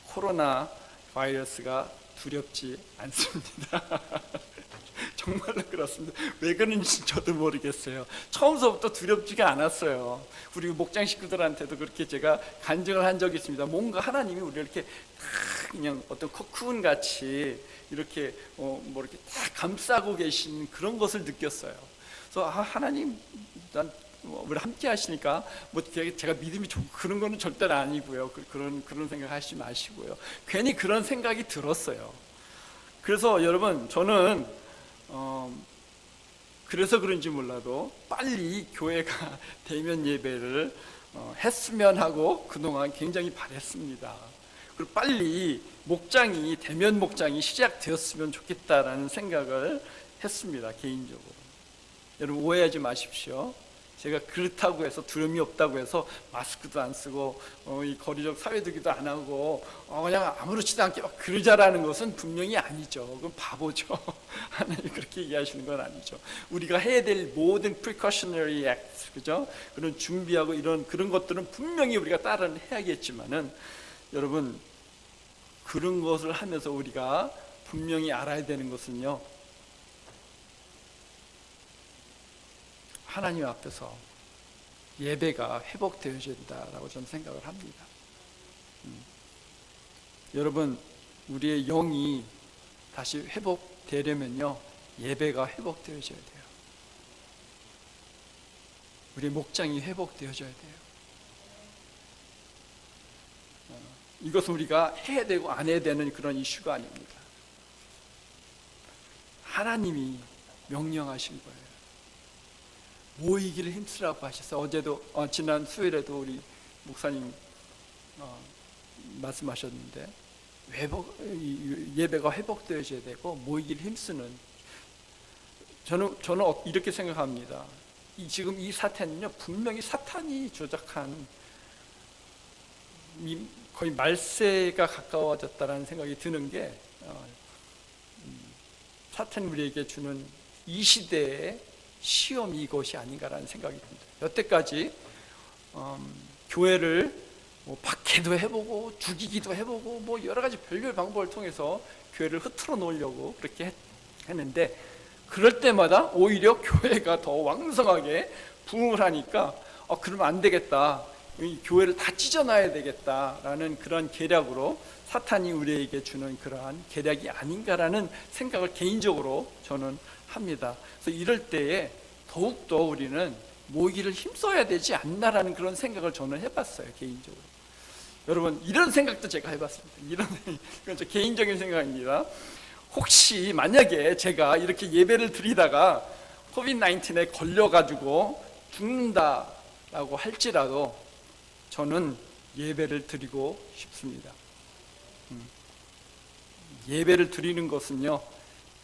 Speaker 3: 코로나 바이러스가 두렵지 않습니다. 정말로 그렇습니다. 왜 그런지 저도 모르겠어요. 처음서부터 두렵지가 않았어요. 우리 목장 식구들한테도 그렇게 제가 간증을 한 적이 있습니다. 뭔가 하나님이 우리를 이렇게 그냥 어떤 코쿤 같이 이렇게 이렇게 딱 감싸고 계신 그런 것을 느꼈어요. 그래서 하나님, 우리 함께 하시니까 제가 믿음이 좀 그런 거는 절대로 아니고요. 그런 생각 하시지 마시고요. 괜히 그런 생각이 들었어요. 그래서 여러분, 저는 그래서 그런지 몰라도 빨리 교회가 대면 예배를 했으면 하고 그동안 굉장히 바랬습니다. 그리고 빨리 대면 목장이 시작되었으면 좋겠다라는 생각을 했습니다. 개인적으로. 여러분 오해하지 마십시오. 제가 그렇다고 해서 두려움이 없다고 해서 마스크도 안 쓰고 이 거리적 사회두기도 안 하고 그냥 아무렇지도 않게 막 그러자라는 것은 분명히 아니죠. 그건 바보죠. 하나님 그렇게 얘기하시는 건 아니죠. 우리가 해야 될 모든 precautionary acts, 그죠? 그런 준비하고 그런 것들은 분명히 우리가 따르는 해야겠지만은 여러분 그런 것을 하면서 우리가 분명히 알아야 되는 것은요. 하나님 앞에서 예배가 회복되어야 된다라고 저는 생각을 합니다. 여러분 우리의 영이 다시 회복되려면요 예배가 회복되어야 돼요. 우리의 목장이 회복되어져야 돼요. 이것은 우리가 해야 되고 안 해야 되는 그런 이슈가 아닙니다. 하나님이 명령하신 거예요. 모이기를 힘쓰라고 하셔서 어제도 지난 수요일에도 우리 목사님 말씀하셨는데 예배가 회복되어져야 되고 모이기를 힘쓰는 저는 이렇게 생각합니다. 지금 이 사태는요 분명히 사탄이 조작한 거의 말세가 가까워졌다라는 생각이 드는 게 사탄이 우리에게 주는 이 시대의 시험이 이것이 아닌가라는 생각이 듭니다. 여태까지 교회를 박해도 해보고 죽이기도 해보고 여러 가지 별별 방법을 통해서 교회를 흐트러 놓으려고 그렇게 했는데 그럴 때마다 오히려 교회가 더 왕성하게 부흥을 하니까 그러면 안 되겠다. 이 교회를 다 찢어놔야 되겠다라는 그런 계략으로 사탄이 우리에게 주는 그러한 계략이 아닌가라는 생각을 개인적으로 저는 합니다. 그래서 이럴 때에 더욱더 우리는 모이기를 힘써야 되지 않나라는 그런 생각을 저는 해봤어요. 개인적으로. 여러분 이런 생각도 제가 해봤습니다. 이건 저 개인적인 생각입니다. 혹시 만약에 제가 이렇게 예배를 드리다가 코비드-19에 걸려가지고 죽는다라고 할지라도 저는 예배를 드리고 싶습니다. 예배를 드리는 것은요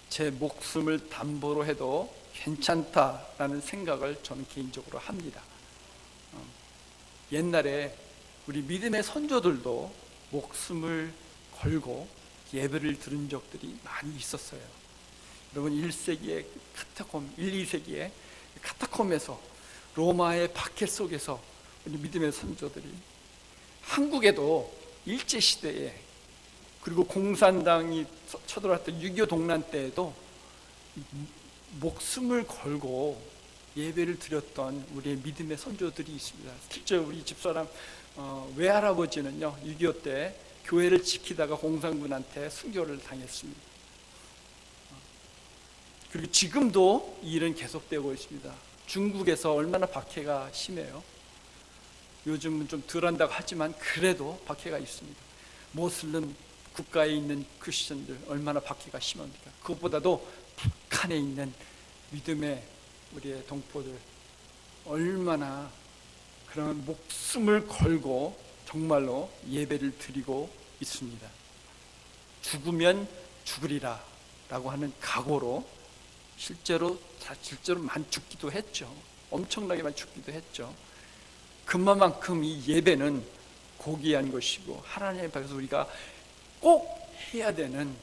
Speaker 3: 제 목숨을 담보로 해도 괜찮다라는 생각을 저는 개인적으로 합니다. 옛날에 우리 믿음의 선조들도 목숨을 걸고 예배를 드린 적들이 많이 있었어요. 여러분 1세기의 카타콤, 1, 2세기의 카타콤에서 로마의 박해 속에서 우리 믿음의 선조들이 한국에도 일제시대에 그리고 공산당이 쳐들어왔던 6.25 동란 때에도 목숨을 걸고 예배를 드렸던 우리의 믿음의 선조들이 있습니다. 실제 우리 집사람 외할아버지는요 6.25 때 교회를 지키다가 공산군한테 순교를 당했습니다. 그리고 지금도 이 일은 계속되고 있습니다. 중국에서 얼마나 박해가 심해요. 요즘은 좀 덜한다고 하지만 그래도 박해가 있습니다. 모슬림 국가에 있는 크리스천들 얼마나 박해가 심합니까? 그것보다도 북한에 있는 믿음의 우리의 동포들 얼마나 그런 목숨을 걸고 정말로 예배를 드리고 있습니다. 죽으면 죽으리라 라고 하는 각오로 실제로 많이 죽기도 했죠. 엄청나게 많이 죽기도 했죠. 그만큼 이 예배는 고귀한 것이고 하나님 앞에서 우리가 꼭 해야 되는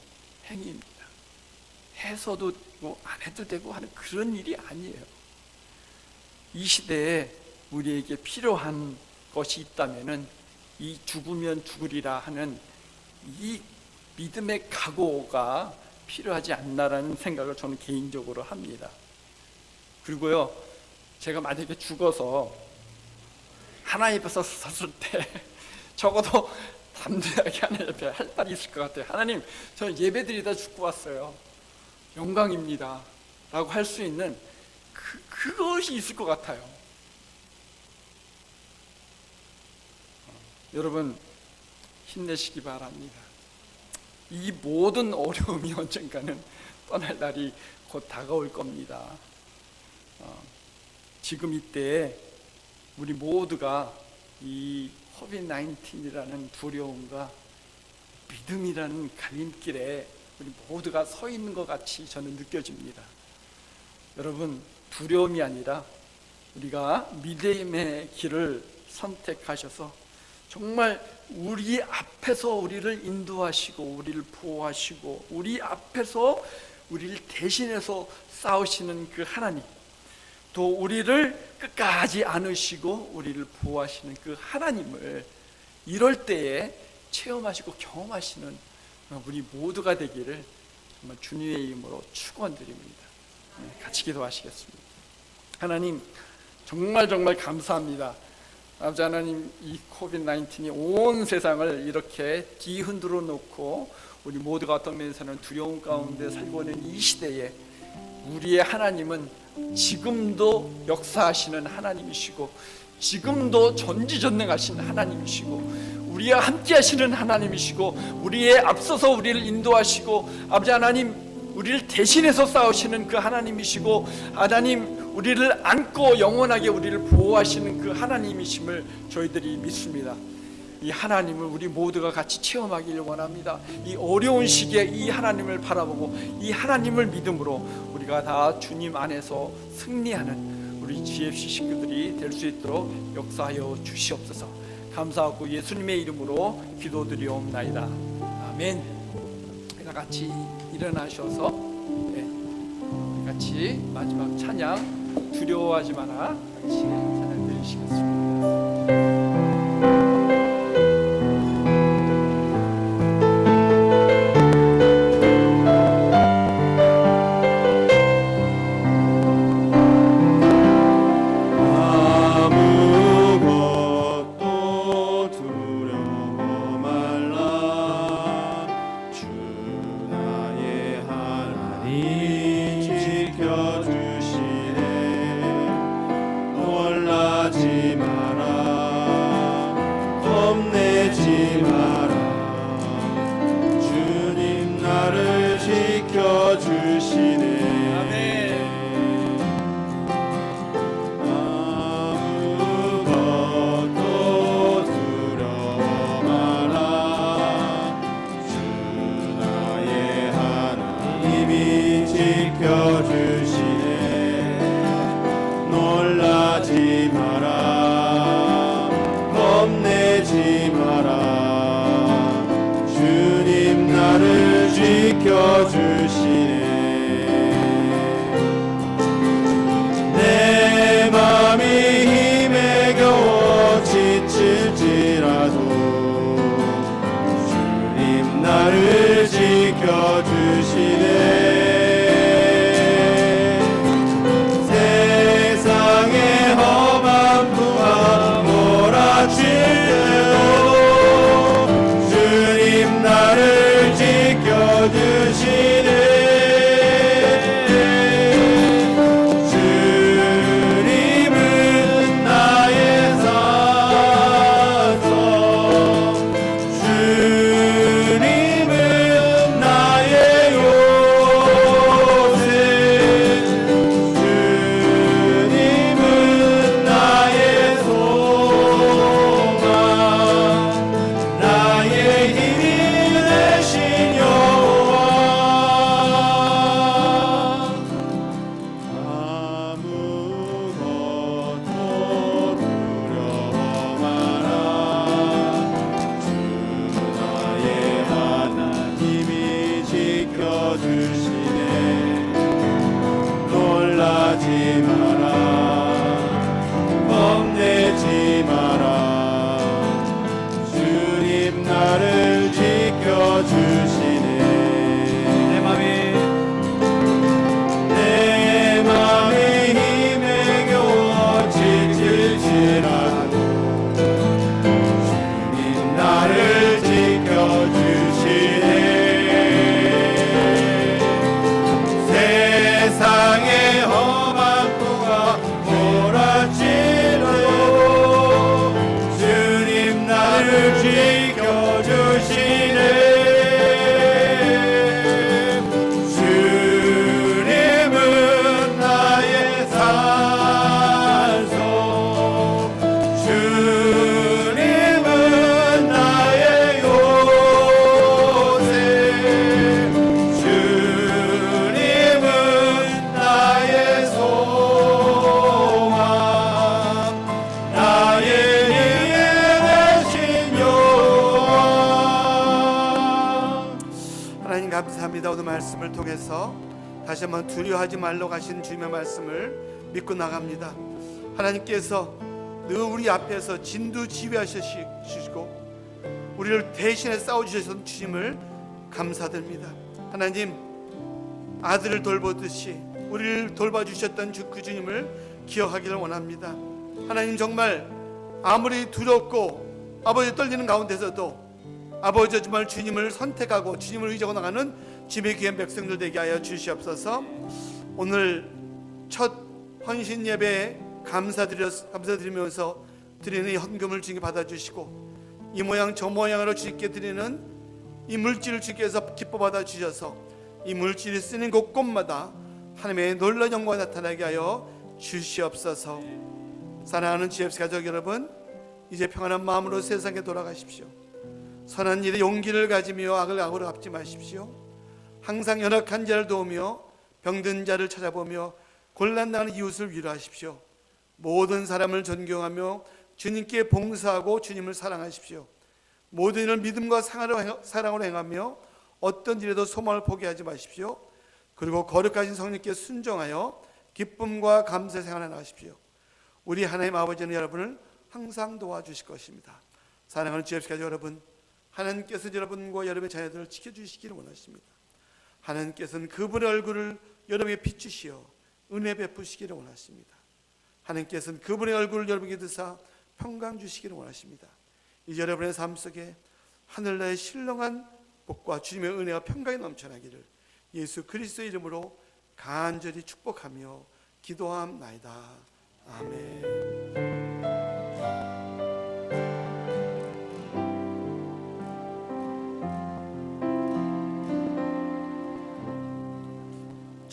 Speaker 3: 행위입니다. 해서도 안 해도 되고 하는 그런 일이 아니에요. 이 시대에 우리에게 필요한 것이 있다면은 이 죽으면 죽으리라 하는 이 믿음의 각오가 필요하지 않나라는 생각을 저는 개인적으로 합니다. 그리고요, 제가 만약에 죽어서 하나님 앞에 섰을 때 적어도 담대하게 하나님 앞에 할 말이 있을 것 같아요. 하나님, 저는 예배드리다 죽고 왔어요. 영광입니다 라고 할 수 있는 그것이 있을 것 같아요. 여러분 힘내시기 바랍니다. 이 모든 어려움이 언젠가는 떠날 날이 곧 다가올 겁니다. 지금 이때 우리 모두가 이 코비드-19이라는 두려움과 믿음이라는 갈림길에 우리 모두가 서 있는 것 같이 저는 느껴집니다. 여러분, 두려움이 아니라 우리가 믿음의 길을 선택하셔서 정말 우리 앞에서 우리를 인도하시고 우리를 보호하시고 우리 앞에서 우리를 대신해서 싸우시는 그 하나님, 또 우리를 끝까지 안으시고 우리를 보호하시는 그 하나님을 이럴 때에 체험하시고 경험하시는 우리 모두가 되기를 정말 주님의 이름으로 축원드립니다. 같이 기도하시겠습니다. 하나님, 정말 감사합니다. 아버지 하나님, 이 코비드-19이 온 세상을 이렇게 뒤흔들어 놓고 우리 모두가 어떤 면에서는 두려움 가운데 살고 있는 이 시대에 우리의 하나님은 지금도 역사하시는 하나님이시고 지금도 전지전능하신 하나님이시고 우리와 함께 하시는 하나님이시고 우리의 앞서서 우리를 인도하시고 아버지 하나님, 우리를 대신해서 싸우시는 그 하나님이시고 하나님, 우리를 안고 영원하게 우리를 보호하시는 그 하나님이심을 저희들이 믿습니다. 이 하나님을 우리 모두가 같이 체험하기를 원합니다. 이 어려운 시기에 이 하나님을 바라보고 이 하나님을 믿음으로 우리가 다 주님 안에서 승리하는 우리 GFC 식구들이 될 수 있도록 역사하여 주시옵소서. 감사하고 예수님의 이름으로 기도드리옵나이다. 아멘. 다 같이 일어나셔서 같이 마지막 찬양 두려워하지 마라 같이 찬양 드리시겠습니다.
Speaker 1: 하나님 감사합니다. 오늘 말씀을 통해서 다시 한번 두려워하지 말라고 하신 주님의 말씀을 믿고 나갑니다. 하나님께서 늘 우리 앞에서 진두지휘하시고 우리를 대신해 싸워주셔서 주님을 감사드립니다. 하나님, 아들을 돌보듯이 우리를 돌봐주셨던 그 주님을 기억하기를 원합니다. 하나님, 정말 아무리 두렵고 아버지 떨리는 가운데서도 아버지 정말 주님을 선택하고 주님을 의지하고 나가는 주님의 귀한 백성들 되게 하여 주시옵소서. 오늘 첫 헌신 예배 감사드리면서 드리는 이 헌금을 주님께 받아주시고 이 모양 저 모양으로 주님께 드리는 이 물질을 주께서 기뻐 받아주셔서 이 물질이 쓰는 곳곳마다 하나님의 놀라운 영광이 나타나게 하여 주시옵소서. 사랑하는 GFC 가족 여러분, 이제 평안한 마음으로 세상에 돌아가십시오. 선한 일에 용기를 가지며 악을 악으로 갚지 마십시오. 항상 연약한 자를 도우며 병든 자를 찾아보며 곤란당하는 이웃을 위로하십시오. 모든 사람을 존경하며 주님께 봉사하고 주님을 사랑하십시오. 모든 일을 믿음과 사랑으로 행하며 어떤 일에도 소망을 포기하지 마십시오. 그리고 거룩하신 성령께 순종하여 기쁨과 감사의 생활을 나가십시오. 우리 하나님 아버지는 여러분을 항상 도와주실 것입니다. 사랑하는 GFC 가족 여러분, 하나님께서 여러분과 여러분의 자녀들을 지켜주시기를 원하십니다. 하나님께서는 그분의 얼굴을 여러분에게 비추시어 은혜 베푸시기를 원하십니다. 하나님께서는 그분의 얼굴을 여러분에게 드사 평강 주시기를 원하십니다. 이제 여러분의 삶 속에 하늘나라의 신령한 복과 주님의 은혜와 평강이 넘쳐나기를 예수 그리스도의 이름으로 간절히 축복하며 기도함나이다. 아멘.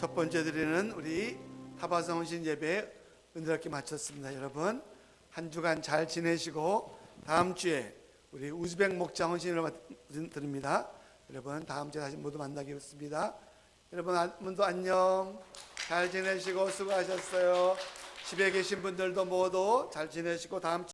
Speaker 1: 첫 번째 드리는 우리 타바성 헌신 예배 은혜롭게 마쳤습니다. 여러분 한 주간 잘 지내시고 다음 주에 우리 우즈벡 목장 헌신을 드립니다. 여러분 다음 주에 다시 모두 만나겠습니다. 여러분 모두 안녕. 잘 지내시고 수고하셨어요. 집에 계신 분들도 모두 잘 지내시고 다음 주